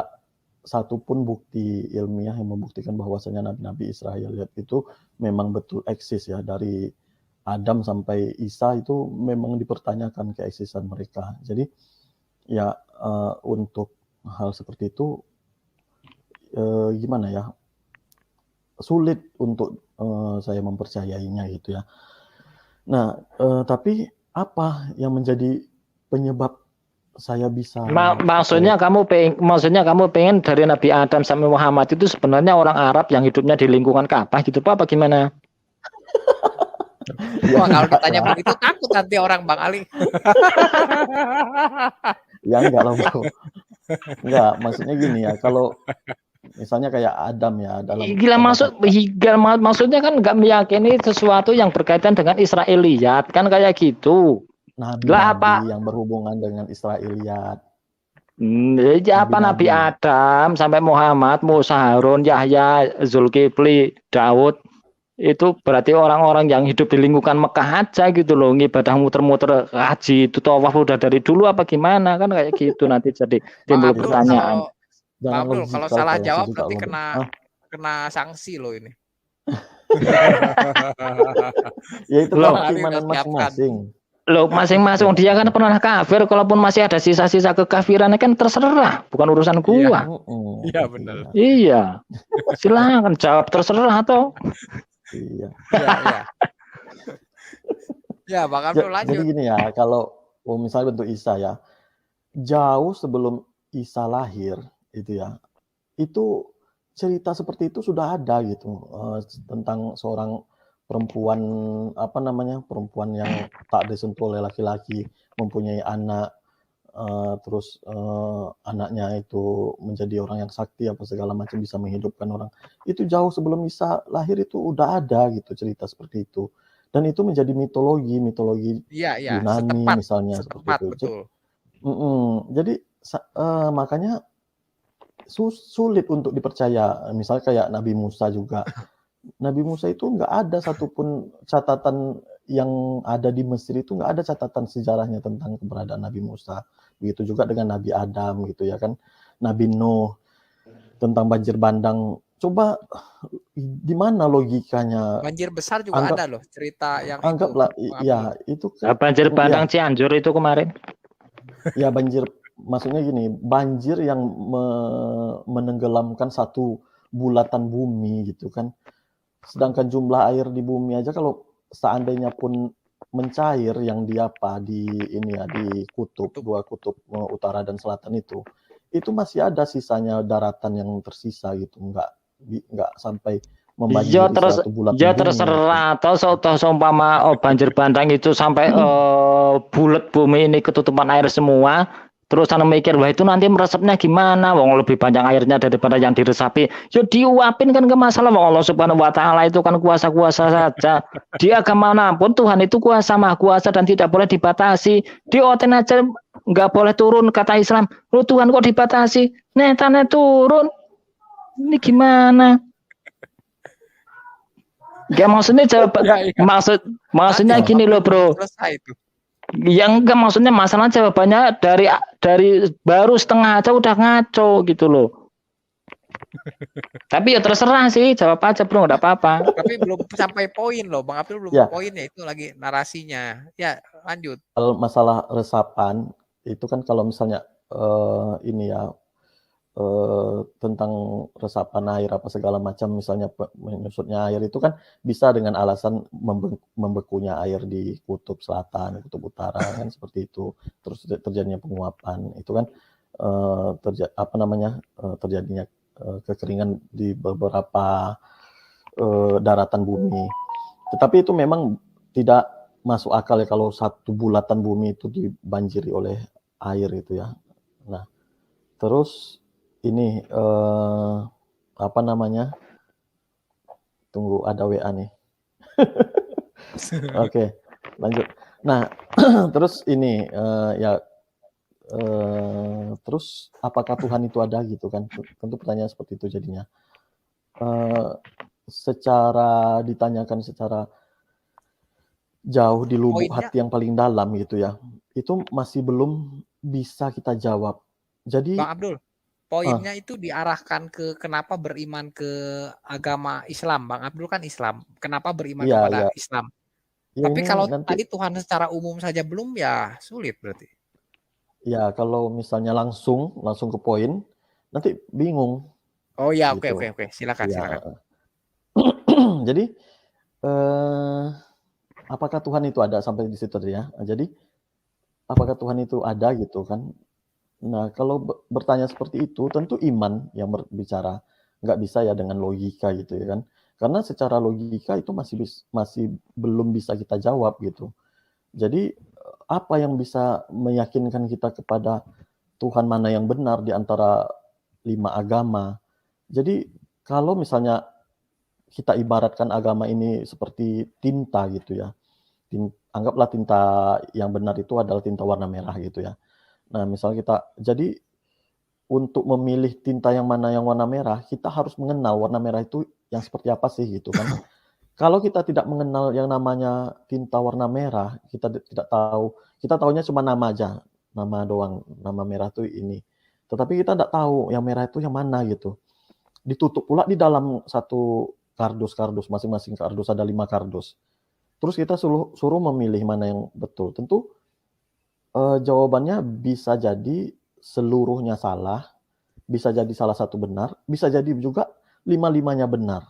satupun bukti ilmiah yang membuktikan bahwasanya nabi-nabi Israiliyat itu memang betul eksis ya, dari Adam sampai Isa itu memang dipertanyakan keeksisan mereka. Jadi ya untuk hal seperti itu gimana ya, sulit untuk saya mempercayainya gitu ya. Nah, tapi apa yang menjadi penyebab saya bisa percaya? maksudnya kamu pengen dari Nabi Adam sampai Muhammad itu sebenarnya orang Arab yang hidupnya di lingkungan Ka'bah gitu Pak, apa gimana? Ya Wah, kalau enggak ditanya lah, begitu takut nanti orang Bang Ali. ya enggak lah Bro. Enggak, maksudnya gini ya, kalau misalnya kayak Adam ya dalam Maksudnya kan nggak meyakini sesuatu yang berkaitan dengan Israiliyat kan kayak gitu. Lah nabi-nabi apa yang berhubungan dengan Israiliyat, apa Nabi nabi-nabi. Adam sampai Muhammad, Musa, Harun, Yahya, Zulkifli, Daud itu berarti orang-orang yang hidup di lingkungan Mekah aja gitu loh, ngibadah muter-muter haji itu tawaf udah dari dulu apa gimana kan kayak gitu nanti jadi Bang timbul Ya Abdul pertanyaan. Bang jangan Abdul kalau logikal salah kayak jawab juga nanti loh Bro. kena sanksi loh ini. Ya itu kan Bang Loh, Ali udah keimanan siapkan. masing-masing. loh masing-masing dia kan pernah kafir, kalaupun masih ada sisa-sisa kekafirannya kan terserah, bukan urusan Iya, gua. iya benar. Iya, Iya, silakan jawab terserah atau iya. Iya, iya. Ya, Bang Abdul Jadi lanjut. gini ya, kalau misalnya bentuk Isa ya, jauh sebelum Isa lahir itu ya, itu cerita seperti itu sudah ada gitu, tentang seorang perempuan, perempuan yang tak disentuh oleh laki-laki, mempunyai anak, terus, anaknya itu menjadi orang yang sakti apa segala macam, bisa menghidupkan orang. Itu jauh sebelum Isa lahir itu udah ada gitu cerita seperti itu. Dan itu menjadi mitologi Iya, iya, Yunani setempat, misalnya seperti setempat itu. betul. Jadi makanya sulit untuk dipercaya. Misalnya kayak Nabi Musa juga. Nabi Musa itu nggak ada satupun catatan yang ada di Mesir itu nggak ada catatan sejarahnya tentang keberadaan Nabi Musa. Begitu juga dengan Nabi Adam gitu ya kan. Nabi Nuh tentang banjir bandang. Coba di mana logikanya? Banjir besar juga Anggap ada loh cerita yang itu, anggaplah Bang Abdul. ya itu kan banjir ya bandang Cianjur itu kemarin? ya banjir, maksudnya gini, banjir yang menenggelamkan satu bulatan bumi gitu kan. Sedangkan jumlah air di bumi aja kalau seandainya pun mencair yang di kutub, Kutub. dua kutub utara dan selatan itu masih ada sisanya daratan yang tersisa gitu, nggak sampai Ya membanjiri terus suatu bulatan ya bumi gitu. terserah atau seumpama banjir bandang itu sampai bulat bumi ini ketutupan air semua, terus anda mikir wah itu nanti meresapnya gimana, wong lebih banyak airnya daripada yang diresapi, ya diuapin kan ke masalah. Wong Allah Subhanahu Wa Taala itu kan kuasa-kuasa saja. Di agama manapun Tuhan itu kuasa, maha kuasa dan tidak boleh dibatasi. Di oten aja nggak boleh turun kata Islam. Lu Tuhan kok dibatasi? Netane turun. Ini gimana? Ya maksudnya jawab, Ya, ya. maksudnya Nanti gini loh bro. selesai itu. Yang enggak maksudnya masalah jawabannya dari baru setengah aja udah ngaco gitu loh. Tapi ya terserah sih, jawab aja bro, nggak apa-apa. Tapi belum sampai poin loh, Bang Abdul belum Ya. poinnya, itu lagi narasinya. Ya, lanjut. Kalau masalah resapan itu kan kalau misalnya ini ya tentang resapan air apa segala macam, misalnya menyusutnya air itu kan bisa dengan alasan membekunya air di kutub selatan, kutub utara kan seperti itu. Terus terjadinya penguapan itu kan terjadinya kekeringan di beberapa daratan bumi. Tetapi itu memang tidak masuk akal ya kalau satu bulatan bumi itu dibanjiri oleh air itu ya. Nah, terus ini tunggu ada WA nih. Oke, lanjut. Nah, terus ini terus apakah Tuhan itu ada gitu kan? Tentu pertanyaan seperti itu jadinya. Secara ditanyakan secara jauh di lubuk hati yang paling dalam gitu ya, itu masih belum bisa kita jawab. Jadi Bang Abdul, poinnya itu diarahkan ke kenapa beriman ke agama Islam. Bang Abdul kan Islam, kenapa beriman kepada Islam? Ya, tapi kalau tadi Tuhan secara umum saja belum, ya sulit berarti. Ya, kalau misalnya langsung ke poin, nanti bingung. Oh ya, gitu. oke. Silakan, ya. silakan. Jadi, apakah Tuhan itu ada sampai di situ ya? Jadi, apakah Tuhan itu ada gitu kan? Nah, kalau bertanya seperti itu, tentu iman yang berbicara, nggak bisa ya dengan logika gitu ya kan? Karena secara logika itu masih belum bisa kita jawab gitu. Jadi, apa yang bisa meyakinkan kita kepada Tuhan mana yang benar di antara 5 agama? Jadi, kalau misalnya kita ibaratkan agama ini seperti tinta gitu ya. Anggaplah tinta yang benar itu adalah tinta warna merah gitu ya. Nah, misalnya jadi untuk memilih tinta yang mana yang warna merah, kita harus mengenal warna merah itu yang seperti apa sih gitu kan. Kalau kita tidak mengenal yang namanya tinta warna merah, kita tidak tahu, kita tahunya cuma nama aja, nama doang, nama merah itu ini. Tetapi kita tidak tahu yang merah itu yang mana gitu. Ditutup pula di dalam satu kardus, masing-masing kardus ada 5 kardus. Terus kita suruh memilih mana yang betul. Tentu jawabannya bisa jadi seluruhnya salah, bisa jadi salah satu benar, bisa jadi juga 5-5-nya benar.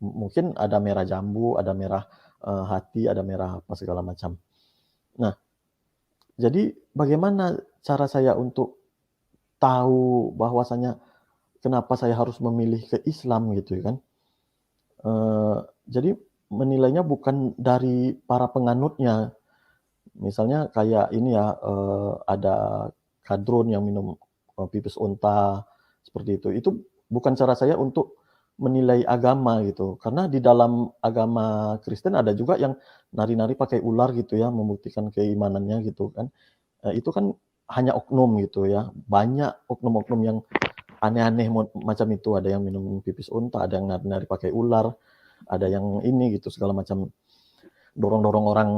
Mungkin ada merah jambu, ada merah hati, ada merah apa segala macam. Nah, jadi bagaimana cara saya untuk tahu bahwasanya kenapa saya harus memilih ke Islam gitu kan? Jadi menilainya bukan dari para penganutnya. Misalnya kayak ini ya, ada kadrun yang minum pipis unta, seperti itu. Itu bukan cara saya untuk menilai agama gitu. Karena di dalam agama Kristen ada juga yang nari-nari pakai ular gitu ya, membuktikan keimanannya gitu kan. Itu kan hanya oknum gitu ya. Banyak oknum-oknum yang aneh-aneh macam itu. Ada yang minum pipis unta, ada yang nari-nari pakai ular, ada yang ini gitu segala macam, dorong-dorong orang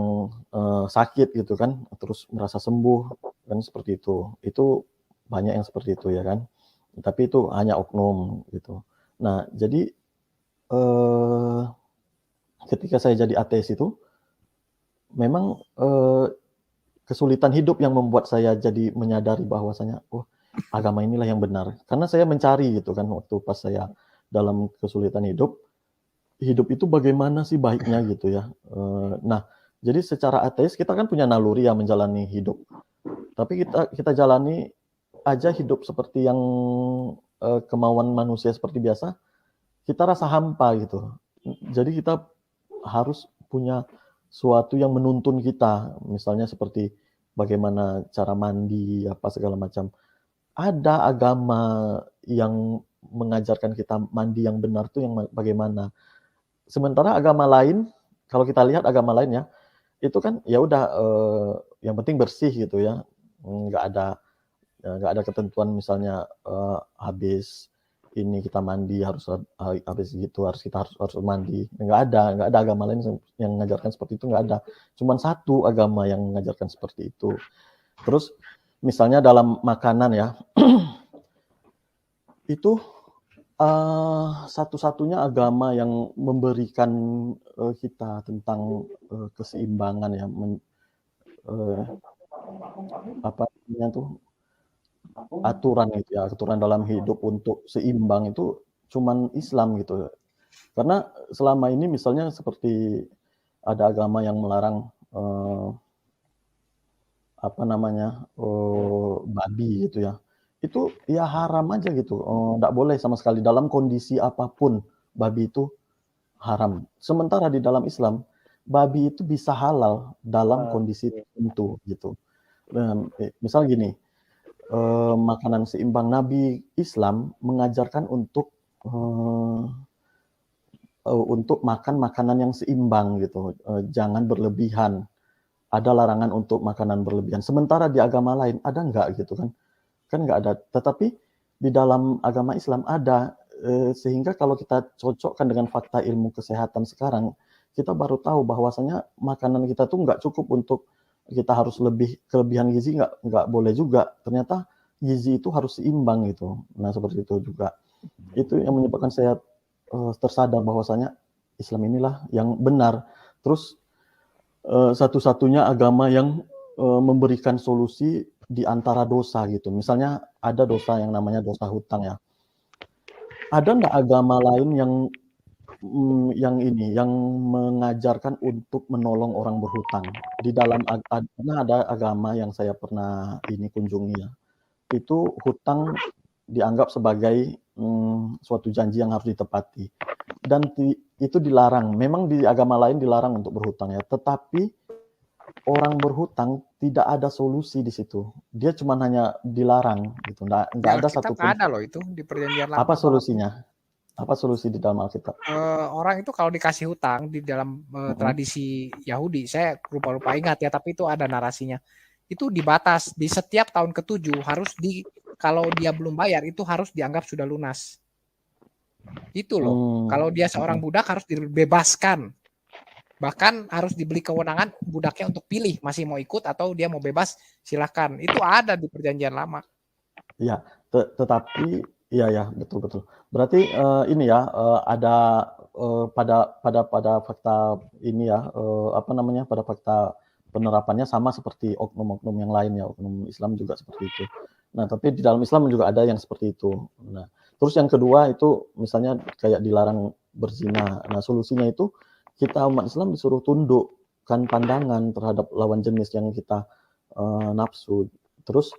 sakit gitu kan, terus merasa sembuh kan, seperti itu. Itu banyak yang seperti itu ya kan. Tapi itu hanya oknum gitu. Nah, jadi ketika saya jadi ateis itu memang kesulitan hidup yang membuat saya jadi menyadari bahwasanya agama inilah yang benar. Karena saya mencari gitu kan waktu pas saya dalam kesulitan hidup itu bagaimana sih baiknya gitu ya. Nah, jadi secara ateis kita kan punya naluri ya menjalani hidup. Tapi kita jalani aja hidup seperti yang kemauan manusia seperti biasa, kita rasa hampa gitu. Jadi kita harus punya suatu yang menuntun kita, misalnya seperti bagaimana cara mandi, apa segala macam. Ada agama yang mengajarkan kita mandi yang benar tuh yang bagaimana. Sementara agama lain, kalau kita lihat agama lain ya, itu kan ya udah yang penting bersih gitu ya, nggak ada ketentuan misalnya habis ini kita mandi harus habis gitu kita harus mandi, nggak ada agama lain yang mengajarkan seperti itu, nggak ada. Cuman satu agama yang mengajarkan seperti itu. Terus misalnya dalam makanan ya, itu satu-satunya agama yang memberikan kita tentang keseimbangan ya, apa namanya tuh, aturan gitu ya, aturan dalam hidup untuk seimbang itu cuman Islam gitu. Karena selama ini misalnya seperti ada agama yang melarang apa namanya, babi gitu ya. Itu ya haram aja gitu, nggak boleh sama sekali dalam kondisi apapun babi itu haram. Sementara di dalam Islam, babi itu bisa halal dalam kondisi tertentu gitu. Misal gini, makanan seimbang, Nabi Islam mengajarkan untuk makan makanan yang seimbang gitu, jangan berlebihan. Ada larangan untuk makanan berlebihan. Sementara di agama lain ada nggak gitu kan? Kan nggak ada. Tetapi di dalam agama Islam ada, sehingga kalau kita cocokkan dengan fakta ilmu kesehatan sekarang, kita baru tahu bahwasanya makanan kita tuh nggak cukup untuk kita harus kelebihan gizi nggak boleh juga. Ternyata gizi itu harus seimbang gitu. Nah seperti itu juga. Itu yang menyebabkan saya tersadar bahwasanya Islam inilah yang benar. Terus satu-satunya agama yang memberikan solusi di antara dosa gitu. Misalnya ada dosa yang namanya dosa hutang ya. Ada nggak agama lain yang mengajarkan untuk menolong orang berhutang? Di dalam karena ada agama yang saya pernah kunjungi ya. Itu hutang dianggap sebagai suatu janji yang harus ditepati. Dan itu dilarang. Memang di agama lain dilarang untuk berhutang ya. Tetapi orang berhutang tidak ada solusi di situ. Dia cuma hanya dilarang gitu. Nggak ada satu pun. Ada loh itu di perjanjian lama. Apa solusinya? Apa solusi di dalam Alkitab? Orang itu kalau dikasih hutang di dalam tradisi Yahudi, saya lupa ingat ya, tapi itu ada narasinya. Itu dibatas di setiap tahun ke-7 harus kalau dia belum bayar itu harus dianggap sudah lunas. Itu loh. Kalau dia seorang budak harus dibebaskan. Bahkan harus diberi kewenangan budaknya untuk pilih masih mau ikut atau dia mau bebas, silakan. Itu ada di perjanjian lama. Iya, tetapi iya betul. Berarti ini ya ada pada fakta ini ya pada fakta penerapannya sama seperti oknum-oknum yang lain ya, oknum Islam juga seperti itu. Nah, tapi di dalam Islam juga ada yang seperti itu. Nah, terus yang kedua itu misalnya kayak dilarang berzina. Nah, solusinya itu kita umat Islam disuruh tundukkan pandangan terhadap lawan jenis yang kita nafsu. Terus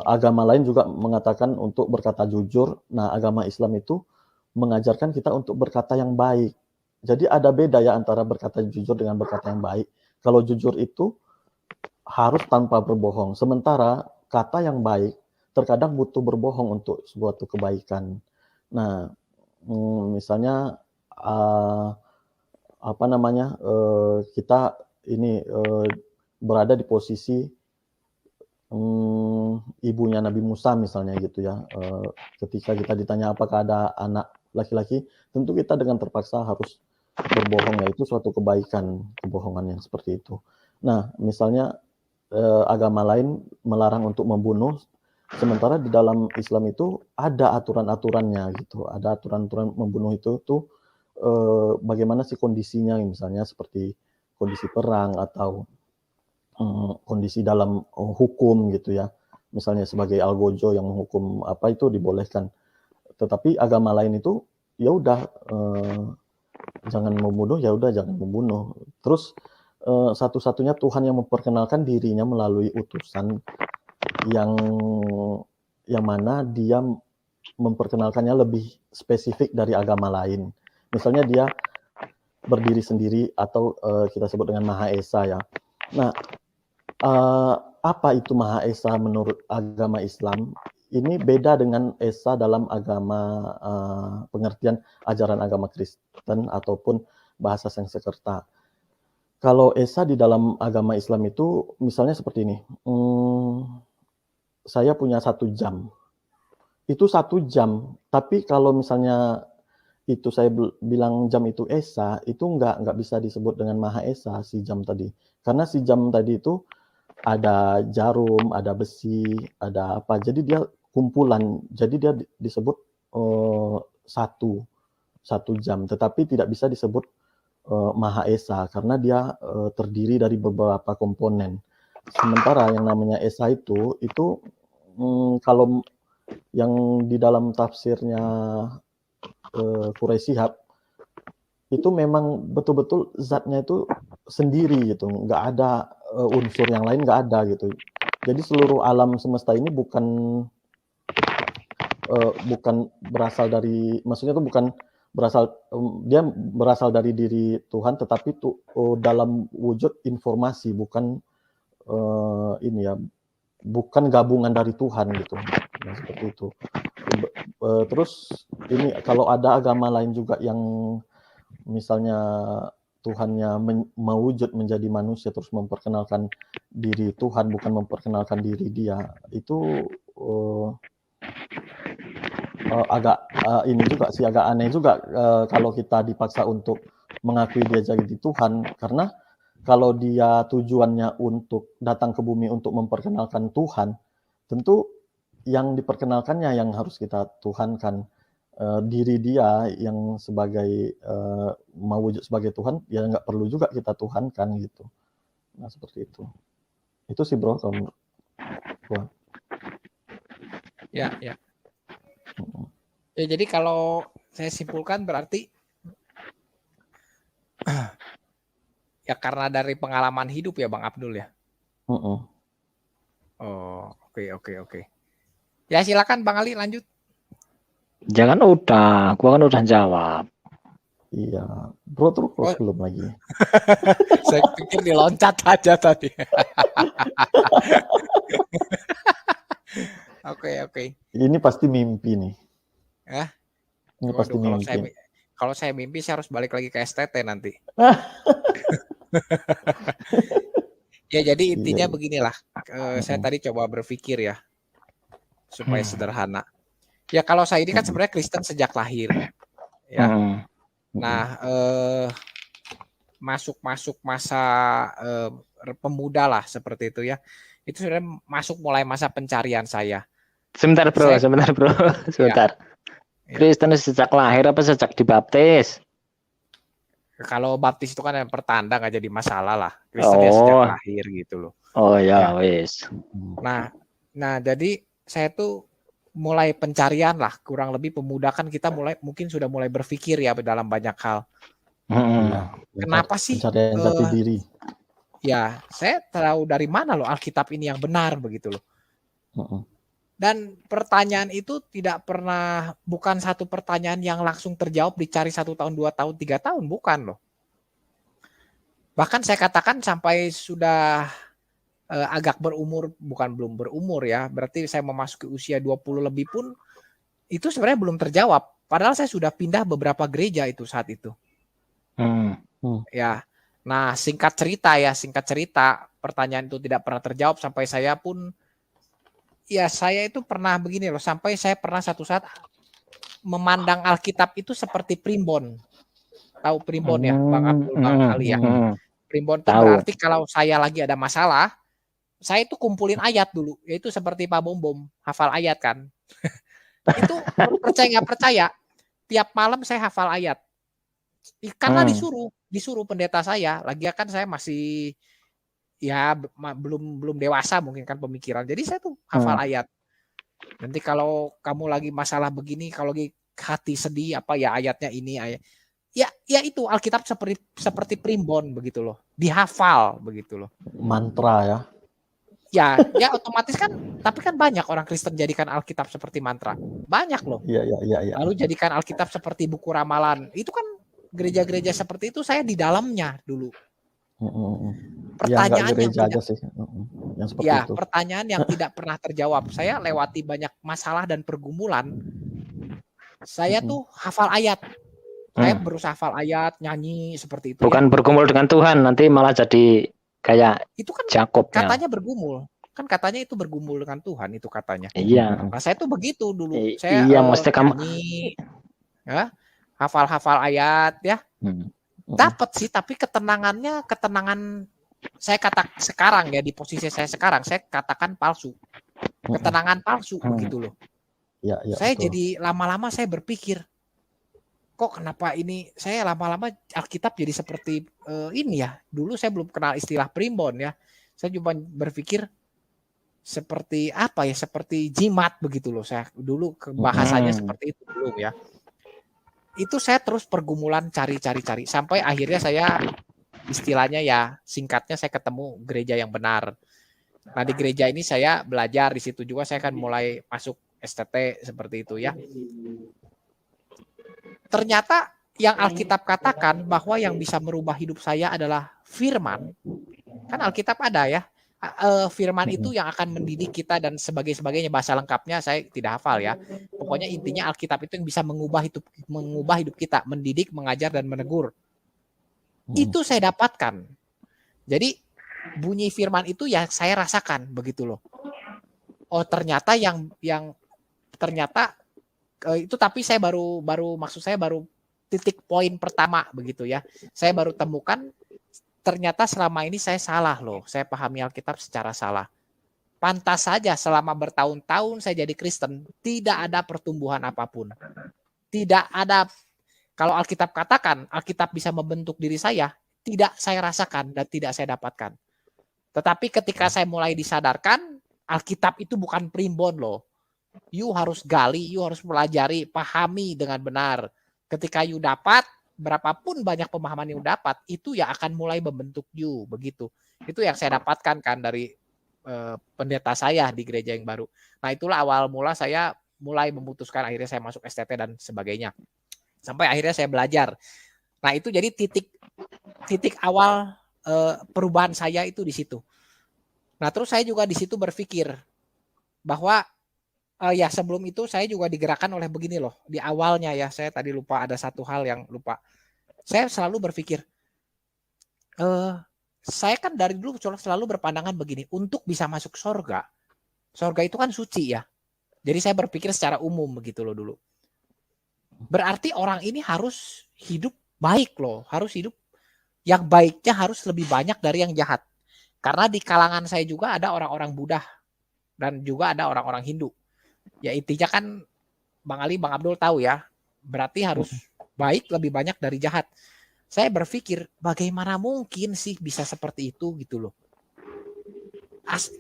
agama lain juga mengatakan untuk berkata jujur. Nah, agama Islam itu mengajarkan kita untuk berkata yang baik. Jadi ada beda ya antara berkata jujur dengan berkata yang baik. Kalau jujur itu harus tanpa berbohong. Sementara kata yang baik terkadang butuh berbohong untuk suatu kebaikan. Nah, misalnya kita ini berada di posisi ibunya Nabi Musa misalnya gitu ya. Ketika kita ditanya apakah ada anak laki-laki, tentu kita dengan terpaksa harus berbohong, yaitu suatu kebohongan yang seperti itu. Nah, misalnya agama lain melarang untuk membunuh, sementara di dalam Islam itu ada aturan-aturannya gitu. Ada aturan-aturan membunuh itu tuh bagaimana sih kondisinya, misalnya seperti kondisi perang atau kondisi dalam hukum gitu ya. Misalnya sebagai algojo yang menghukum apa itu dibolehkan. Tetapi agama lain itu ya udah jangan membunuh, ya udah jangan membunuh. Terus satu-satunya Tuhan yang memperkenalkan dirinya melalui utusan yang yang mana dia memperkenalkannya lebih spesifik dari agama lain. Misalnya dia berdiri sendiri atau kita sebut dengan Maha Esa ya. Nah, apa itu Maha Esa menurut agama Islam? Ini beda dengan Esa dalam agama pengertian ajaran agama Kristen ataupun bahasa Sanskerta. Kalau Esa di dalam agama Islam itu misalnya seperti ini. Saya punya 1 jam. Itu 1 jam. Tapi kalau misalnya itu saya bilang jam itu Esa, itu nggak bisa disebut dengan Maha Esa si jam tadi. Karena si jam tadi itu ada jarum, ada besi, ada apa. Jadi dia kumpulan. Jadi dia disebut satu jam. Tetapi tidak bisa disebut Maha Esa karena dia terdiri dari beberapa komponen. Sementara yang namanya Esa itu kalau yang di dalam tafsirnya Quraisy Shihab itu memang betul-betul zatnya itu sendiri gitu, nggak ada unsur yang lain, nggak ada gitu. Jadi seluruh alam semesta ini bukan berasal dari, maksudnya itu bukan berasal, dia berasal dari diri Tuhan, tetapi itu dalam wujud informasi, bukan ini ya, bukan gabungan dari Tuhan gitu. Nah, seperti itu. Terus ini kalau ada agama lain juga yang misalnya Tuhannya mewujud menjadi manusia terus memperkenalkan diri Tuhan, bukan memperkenalkan diri dia, itu agak ini juga sih, agak aneh juga kalau kita dipaksa untuk mengakui dia jadi Tuhan, karena kalau dia tujuannya untuk datang ke bumi untuk memperkenalkan Tuhan, tentu yang diperkenalkannya yang harus kita tuhankan. Diri dia yang sebagai mewujud sebagai Tuhan, ya nggak perlu juga kita tuhankan gitu. Nah seperti itu. Itu sih bro, kalau menurut gua. Ya. Ya, jadi kalau saya simpulkan berarti ya karena dari pengalaman hidup ya Bang Abdul ya. Oh, oke. Ya silakan Bang Ali lanjut. Jangan udah, gua kan udah jawab. Iya, bro terus belum lagi. Saya pikir diloncat aja tadi. Oke. Ini pasti mimpi nih. Ini Waduh, pasti mimpi. Kalau saya mimpi saya harus balik lagi ke STT nanti. Ya jadi intinya beginilah. Saya tadi coba berpikir ya supaya sederhana. Ya kalau saya ini kan sebenarnya Kristen sejak lahir, ya. Nah masuk masa pemuda lah seperti itu ya. Itu sebenarnya masuk mulai masa pencarian saya. Sebentar bro. Sebentar. Ya. Kristen sejak lahir apa sejak dibaptis? Kalau baptis itu kan yang pertanda nggak jadi masalah lah. Kristen sejak lahir gitu loh. Oh ya wis. Nah jadi saya tuh mulai pencarian lah, kurang lebih pemuda kan kita mungkin sudah mulai berpikir ya dalam banyak hal. Kenapa sih? Pencarian jati diri. Ya, saya tahu dari mana loh Alkitab ini yang benar begitu loh. Dan pertanyaan itu bukan satu pertanyaan yang langsung terjawab dicari 1 tahun, 2 tahun, 3 tahun, bukan loh. Bahkan saya katakan sampai sudah agak berumur, bukan belum berumur ya, berarti saya memasuki usia 20 lebih pun itu sebenarnya belum terjawab. Padahal saya sudah pindah beberapa gereja itu saat itu. Ya, nah singkat cerita, pertanyaan itu tidak pernah terjawab sampai saya pun, ya saya itu pernah begini loh, sampai saya pernah satu saat memandang Alkitab itu seperti primbon. Tahu primbon ya, Bang Abdul, Bang Ali ya. Primbon itu berarti kalau saya lagi ada masalah, saya itu kumpulin ayat dulu, yaitu seperti Pak Bom hafal ayat kan. Itu percaya nggak percaya, tiap malam saya hafal ayat. Karena disuruh pendeta saya, lagi kan saya masih ya belum dewasa mungkin kan pemikiran. Jadi saya tuh hafal ayat. Nanti kalau kamu lagi masalah begini, kalau lagi hati sedih apa ya ayatnya ini ayat. Ya itu Alkitab seperti primbon begitu loh, dihafal begitu loh. Mantra ya. Ya otomatis kan, tapi kan banyak orang Kristen jadikan Alkitab seperti mantra. Banyak loh. Iya. Lalu jadikan Alkitab seperti buku ramalan. Itu kan gereja-gereja seperti itu saya di dalamnya dulu. Ya nggak Pertanyaan yang gereja aja tidak sih, yang seperti itu. pertanyaan yang tidak pernah terjawab. Saya lewati banyak masalah dan pergumulan. Saya tuh hafal ayat. Saya berusaha hafal ayat, nyanyi seperti itu. Bukan bergumul dengan Tuhan, nanti malah jadi kayak itu kan Jakob. Katanya bergumul. Kan katanya itu bergumul dengan Tuhan, itu katanya. Iya. Nah, saya tuh begitu dulu. Iya, Saya mesti kamu nyanyi, ya, hafal-hafal ayat, ya. Dapat sih, tapi ketenangan saya sekarang ya, di posisi saya sekarang, saya katakan palsu. Ketenangan palsu begitu loh. Ya, saya betul. jadi lama-lama saya berpikir, kok kenapa ini saya lama-lama Alkitab jadi seperti ini ya. Dulu saya belum kenal istilah primbon ya. Saya cuma berpikir seperti apa ya, seperti jimat begitu loh. Saya dulu bahasanya seperti itu belum ya. Itu saya terus pergumulan cari sampai akhirnya saya istilahnya ya, singkatnya saya ketemu gereja yang benar. Nah, di gereja ini saya belajar, di situ juga saya akan mulai masuk STT seperti itu ya. Ternyata yang Alkitab katakan bahwa yang bisa merubah hidup saya adalah firman. Kan Alkitab ada ya. Firman itu yang akan mendidik kita dan sebagainya. Bahasa lengkapnya saya tidak hafal ya. Pokoknya intinya Alkitab itu yang bisa mengubah hidup kita, mendidik, mengajar dan menegur. Itu saya dapatkan. Jadi bunyi firman itu ya saya rasakan begitu loh. Oh, ternyata yang ternyata itu, tapi saya baru maksud saya baru titik poin pertama begitu ya. Saya baru temukan ternyata selama ini saya salah loh. Saya pahami Alkitab secara salah. Pantas saja selama bertahun-tahun saya jadi Kristen tidak ada pertumbuhan apapun. Tidak ada, kalau Alkitab katakan Alkitab bisa membentuk diri saya, tidak saya rasakan dan tidak saya dapatkan. Tetapi ketika saya mulai disadarkan Alkitab itu bukan primbon loh. You harus gali, you harus pelajari, pahami dengan benar. Ketika you dapat, berapapun banyak pemahaman yang dapat, itu ya akan mulai membentuk you, begitu. Itu yang saya dapatkan kan dari pendeta saya di gereja yang baru. Nah, itulah awal mula saya mulai memutuskan, akhirnya saya masuk STT dan sebagainya. Sampai akhirnya saya belajar. Nah, itu jadi titik awal perubahan saya itu di situ. Nah, terus saya juga di situ berpikir bahwa ya sebelum itu saya juga digerakkan oleh begini loh. Di awalnya ya, saya tadi lupa, ada satu hal yang lupa. Saya selalu berpikir, saya kan dari dulu selalu berpandangan begini, untuk bisa masuk surga itu kan suci ya. Jadi saya berpikir secara umum begitu loh dulu. Berarti orang ini harus hidup baik loh, harus hidup yang baiknya harus lebih banyak dari yang jahat. Karena di kalangan saya juga ada orang-orang Buddha dan juga ada orang-orang Hindu. Ya intinya kan Bang Ali, Bang Abdul tahu ya, berarti harus baik lebih banyak dari jahat. Saya berpikir bagaimana mungkin sih bisa seperti itu gitu loh.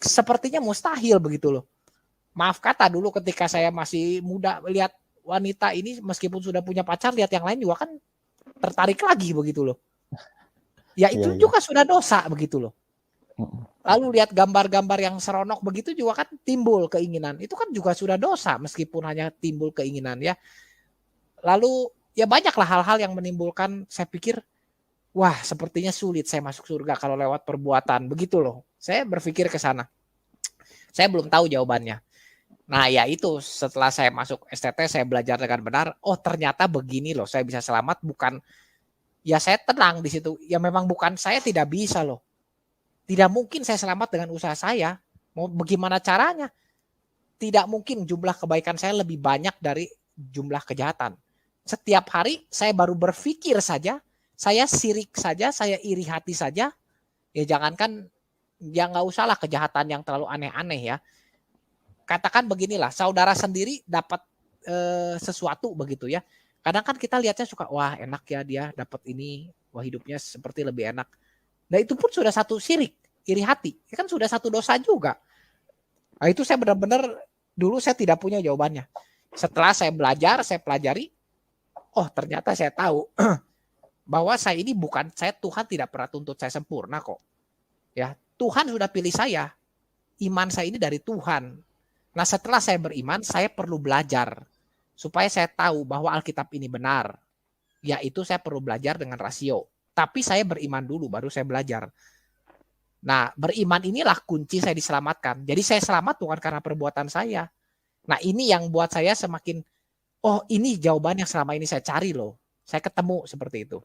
Sepertinya mustahil begitu loh. Maaf kata, dulu ketika saya masih muda lihat wanita ini meskipun sudah punya pacar, lihat yang lain juga kan tertarik lagi begitu loh. Ya itu juga sudah dosa begitu loh. Lalu lihat gambar-gambar yang seronok begitu juga kan timbul keinginan. Itu kan juga sudah dosa meskipun hanya timbul keinginan ya. Lalu ya banyaklah hal-hal yang menimbulkan, saya pikir wah sepertinya sulit saya masuk surga kalau lewat perbuatan begitu loh. Saya berpikir ke sana. Saya belum tahu jawabannya. Nah ya itu, setelah saya masuk STT saya belajar dengan benar. Oh ternyata begini loh saya bisa selamat, bukan ya saya tenang di situ. Ya memang bukan saya tidak bisa loh. Tidak mungkin saya selamat dengan usaha saya. Mau bagaimana caranya? Tidak mungkin jumlah kebaikan saya lebih banyak dari jumlah kejahatan. Setiap hari saya baru berpikir saja, saya sirik saja, saya iri hati saja. Ya jangankan, ya nggak usahlah kejahatan yang terlalu aneh-aneh ya. Katakan beginilah, saudara sendiri dapat sesuatu begitu ya. Kadang kan kita lihatnya suka, wah enak ya dia dapat ini, wah hidupnya seperti lebih enak. Nah itu pun sudah satu syirik, iri hati. Itu kan sudah satu dosa juga. Nah itu saya benar-benar dulu saya tidak punya jawabannya. Setelah saya belajar, saya pelajari, oh ternyata saya tahu bahwa saya ini bukan, Tuhan tidak pernah tuntut saya sempurna kok. Ya, Tuhan sudah pilih saya. iman saya ini dari Tuhan. Nah, setelah saya beriman, saya perlu belajar supaya saya tahu bahwa Alkitab ini benar. Yaitu saya perlu belajar dengan rasio. Tapi saya beriman dulu, baru saya belajar. Nah, beriman inilah kunci saya diselamatkan. Jadi saya selamat bukan karena perbuatan saya. Nah, ini yang buat saya semakin, oh ini jawaban yang selama ini saya cari loh. Saya ketemu seperti itu.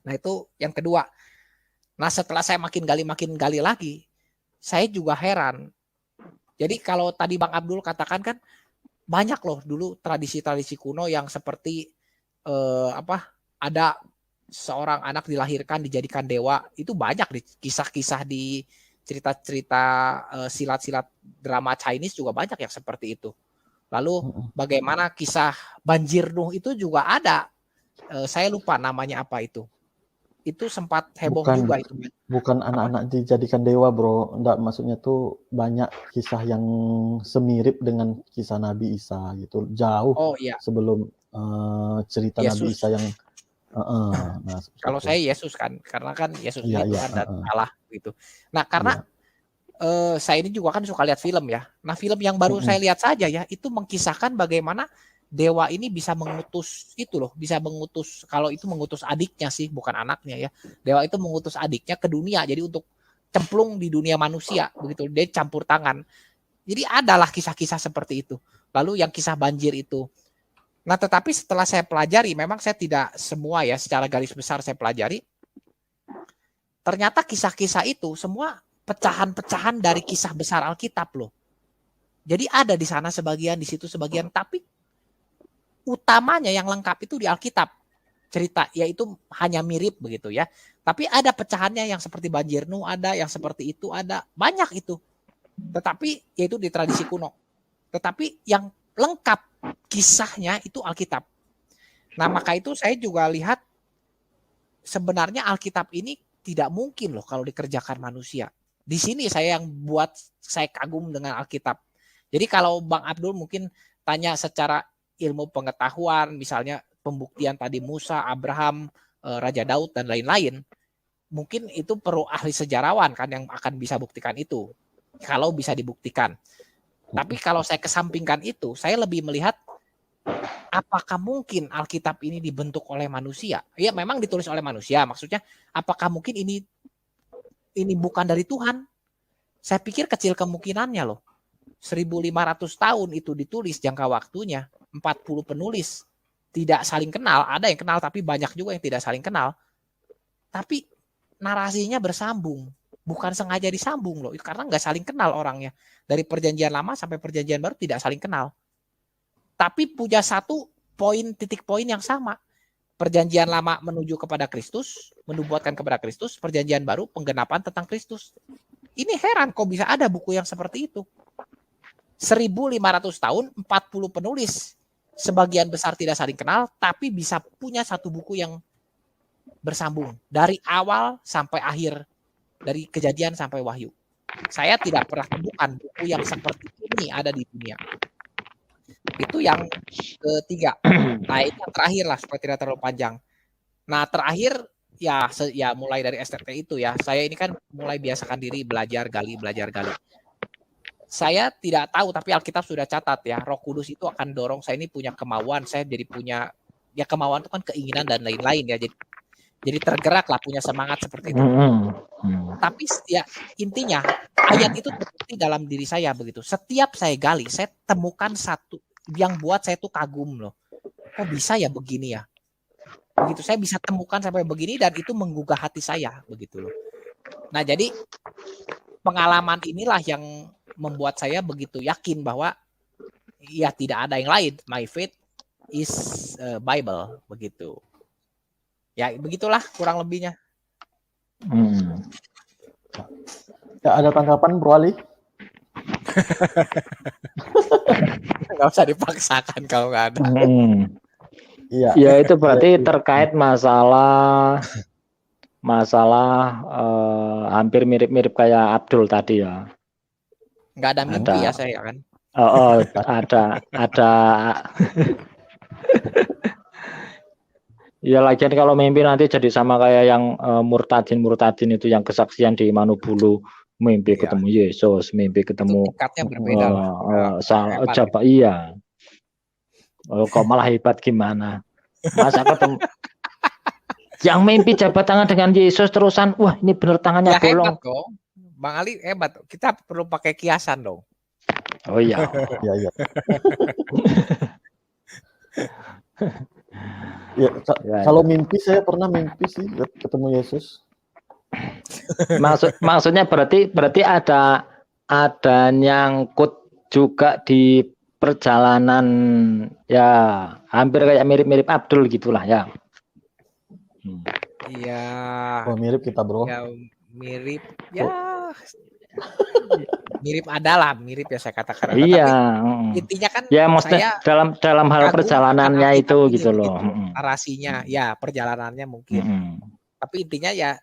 Nah, itu yang kedua. Nah, setelah saya makin gali lagi, saya juga heran. Jadi kalau tadi Bang Abdul katakan kan, banyak loh dulu tradisi-tradisi kuno yang seperti ada seorang anak dilahirkan dijadikan dewa, itu banyak di kisah-kisah di cerita-cerita silat-silat drama Chinese juga banyak yang seperti itu. Lalu bagaimana kisah banjir Nuh itu juga ada, saya lupa namanya apa itu sempat heboh juga itu. Bukan anak-anak dijadikan dewa bro, enggak, maksudnya tuh banyak kisah yang semirip dengan kisah Nabi Isa gitu, jauh sebelum cerita Yesus. Nabi Isa yang nah, kalau saya Yesus kan, karena kan Yesus itu kan dan Allah gitu. Nah karena saya ini juga kan suka lihat film ya. Nah film yang baru saya lihat saja ya, itu mengkisahkan bagaimana dewa ini bisa mengutus itu loh, bisa mengutus, kalau itu mengutus adiknya sih, bukan anaknya ya. Dewa itu mengutus adiknya ke dunia, jadi untuk cemplung di dunia manusia begitu, dia campur tangan. Jadi adalah kisah-kisah seperti itu. Lalu yang kisah banjir itu. Nah, tetapi setelah saya pelajari, memang saya tidak semua ya, secara garis besar saya pelajari, ternyata kisah-kisah itu semua pecahan-pecahan dari kisah besar Alkitab loh. Jadi ada di sana sebagian, di situ sebagian, tapi utamanya yang lengkap itu di Alkitab. Cerita, yaitu hanya mirip begitu ya. Tapi ada pecahannya yang seperti banjir Nuh, ada yang seperti itu, ada banyak itu. Tetapi yaitu di tradisi kuno. Tetapi yang lengkap kisahnya itu Alkitab. Nah, maka itu saya juga lihat sebenarnya Alkitab ini tidak mungkin loh kalau dikerjakan manusia. Di sini saya yang buat saya kagum dengan Alkitab. Jadi kalau Bang Abdul mungkin tanya secara ilmu pengetahuan, misalnya pembuktian tadi Musa, Abraham, Raja Daud dan lain-lain, mungkin itu perlu ahli sejarawan kan yang akan bisa buktikan itu. Kalau bisa dibuktikan. Tapi kalau saya kesampingkan itu, saya lebih melihat apakah mungkin Alkitab ini dibentuk oleh manusia? Ya memang ditulis oleh manusia, maksudnya apakah mungkin ini bukan dari Tuhan? Saya pikir kecil kemungkinannya loh. 1.500 tahun itu ditulis jangka waktunya, 40 penulis, tidak saling kenal, ada yang kenal tapi banyak juga yang tidak saling kenal. Tapi narasinya bersambung. Bukan sengaja disambung loh, karena nggak saling kenal orangnya. Dari perjanjian lama sampai perjanjian baru tidak saling kenal. Tapi punya satu titik poin yang sama. Perjanjian lama menuju kepada Kristus, menubuatkan kepada Kristus, perjanjian baru penggenapan tentang Kristus. Ini heran kok bisa ada buku yang seperti itu. 1.500 tahun, 40 penulis. Sebagian besar tidak saling kenal, tapi bisa punya satu buku yang bersambung. Dari awal sampai akhir. Dari Kejadian sampai Wahyu. Saya tidak pernah temukan buku yang seperti ini ada di dunia. Itu yang ketiga. Nah, itu yang terakhir lah, supaya tidak terlalu panjang. Nah, terakhir ya mulai dari STT itu ya. Saya ini kan mulai biasakan diri belajar gali. Saya tidak tahu, tapi Alkitab sudah catat ya. Roh Kudus itu akan dorong saya ini punya kemauan. Saya jadi punya, ya kemauan itu kan keinginan dan lain-lain ya. Jadi tergerak lah, punya semangat seperti itu. Tapi ya intinya ayat itu terbukti dalam diri saya begitu. Setiap saya gali, saya temukan satu yang buat saya tuh kagum loh. Kok bisa ya begini ya? Begitu saya bisa temukan sampai begini dan itu menggugah hati saya begitu loh. Nah jadi pengalaman inilah yang membuat saya begitu yakin bahwa ya tidak ada yang lain. My faith is Bible begitu. Ya begitulah kurang lebihnya. Ya, ada tanggapan Bro Ali? Nggak usah dipaksakan kalau nggak ada. Iya. Ya itu berarti terkait masalah hampir mirip-mirip kayak Abdul tadi ya. Nggak ada mimpi ya saya kan. Ada. Ya lagian kalau mimpi nanti jadi sama kayak yang murtadin itu yang kesaksian di Manubulu Mimpi Iya. ketemu Yesus, mimpi Itu ketemu tingkatnya berbeda lah. Hebat. coba iya. Kok malah hebat gimana? Masa ketemu yang mimpi jabat tangan dengan Yesus terusan, wah ini bener tangannya Ya bolong. hebat dong. Bang Ali hebat. Kita perlu pakai kiasan dong. Oh iya. Iya. Ya, kalau mimpi saya pernah mimpi sih ketemu Yesus. Maksudnya berarti ada nyangkut juga di perjalanan ya hampir kayak mirip-mirip Abdul gitulah ya. Iya. Oh, mirip kita, Bro. Ya mirip ya. Mirip adalah mirip ya saya katakan. Iya. Tapi intinya kan ya maksudnya dalam hal perjalanannya itu gitu loh. Narasinya ya perjalanannya mungkin. Tapi intinya ya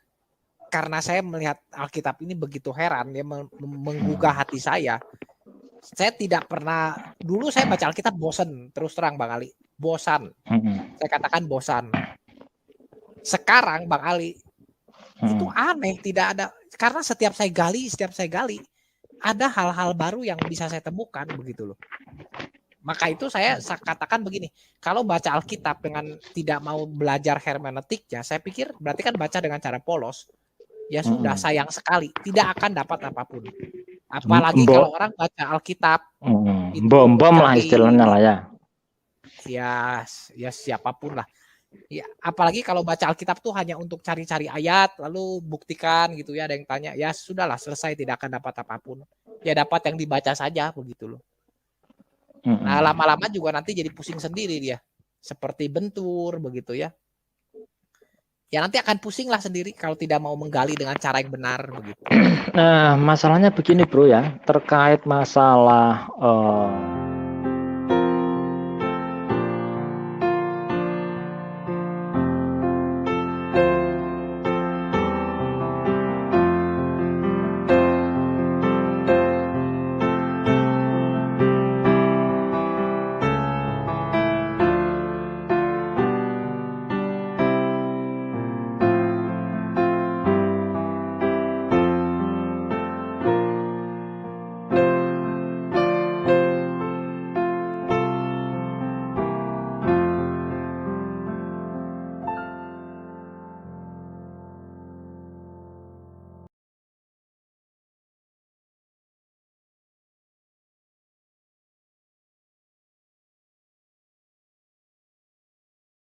karena saya melihat Alkitab ini begitu heran, dia menggugah hati saya. Saya tidak pernah, dulu saya baca Alkitab bosan, terus terang Bang Ali, bosan. Saya katakan bosan. Sekarang Bang Ali, itu aneh, tidak ada, karena setiap saya gali, ada hal-hal baru yang bisa saya temukan, begitu loh. Maka itu saya katakan begini, kalau baca Alkitab dengan tidak mau belajar hermeneutiknya, saya pikir berarti kan baca dengan cara polos. Ya sudah, sayang sekali, tidak akan dapat apapun. Apalagi kalau orang baca Alkitab, bom lah istilahnya lah ya. Ya siapapun lah. Ya, apalagi kalau baca Alkitab tuh hanya untuk cari-cari ayat, lalu buktikan gitu ya. Ada yang tanya, ya sudahlah selesai, tidak akan dapat apapun. Ya dapat yang dibaca saja begitu loh. Nah lama-lama juga nanti jadi pusing sendiri dia, seperti bentur begitu ya. Ya nanti akan pusing lah sendiri kalau tidak mau menggali dengan cara yang benar begitu. Nah masalahnya begini bro ya, terkait masalah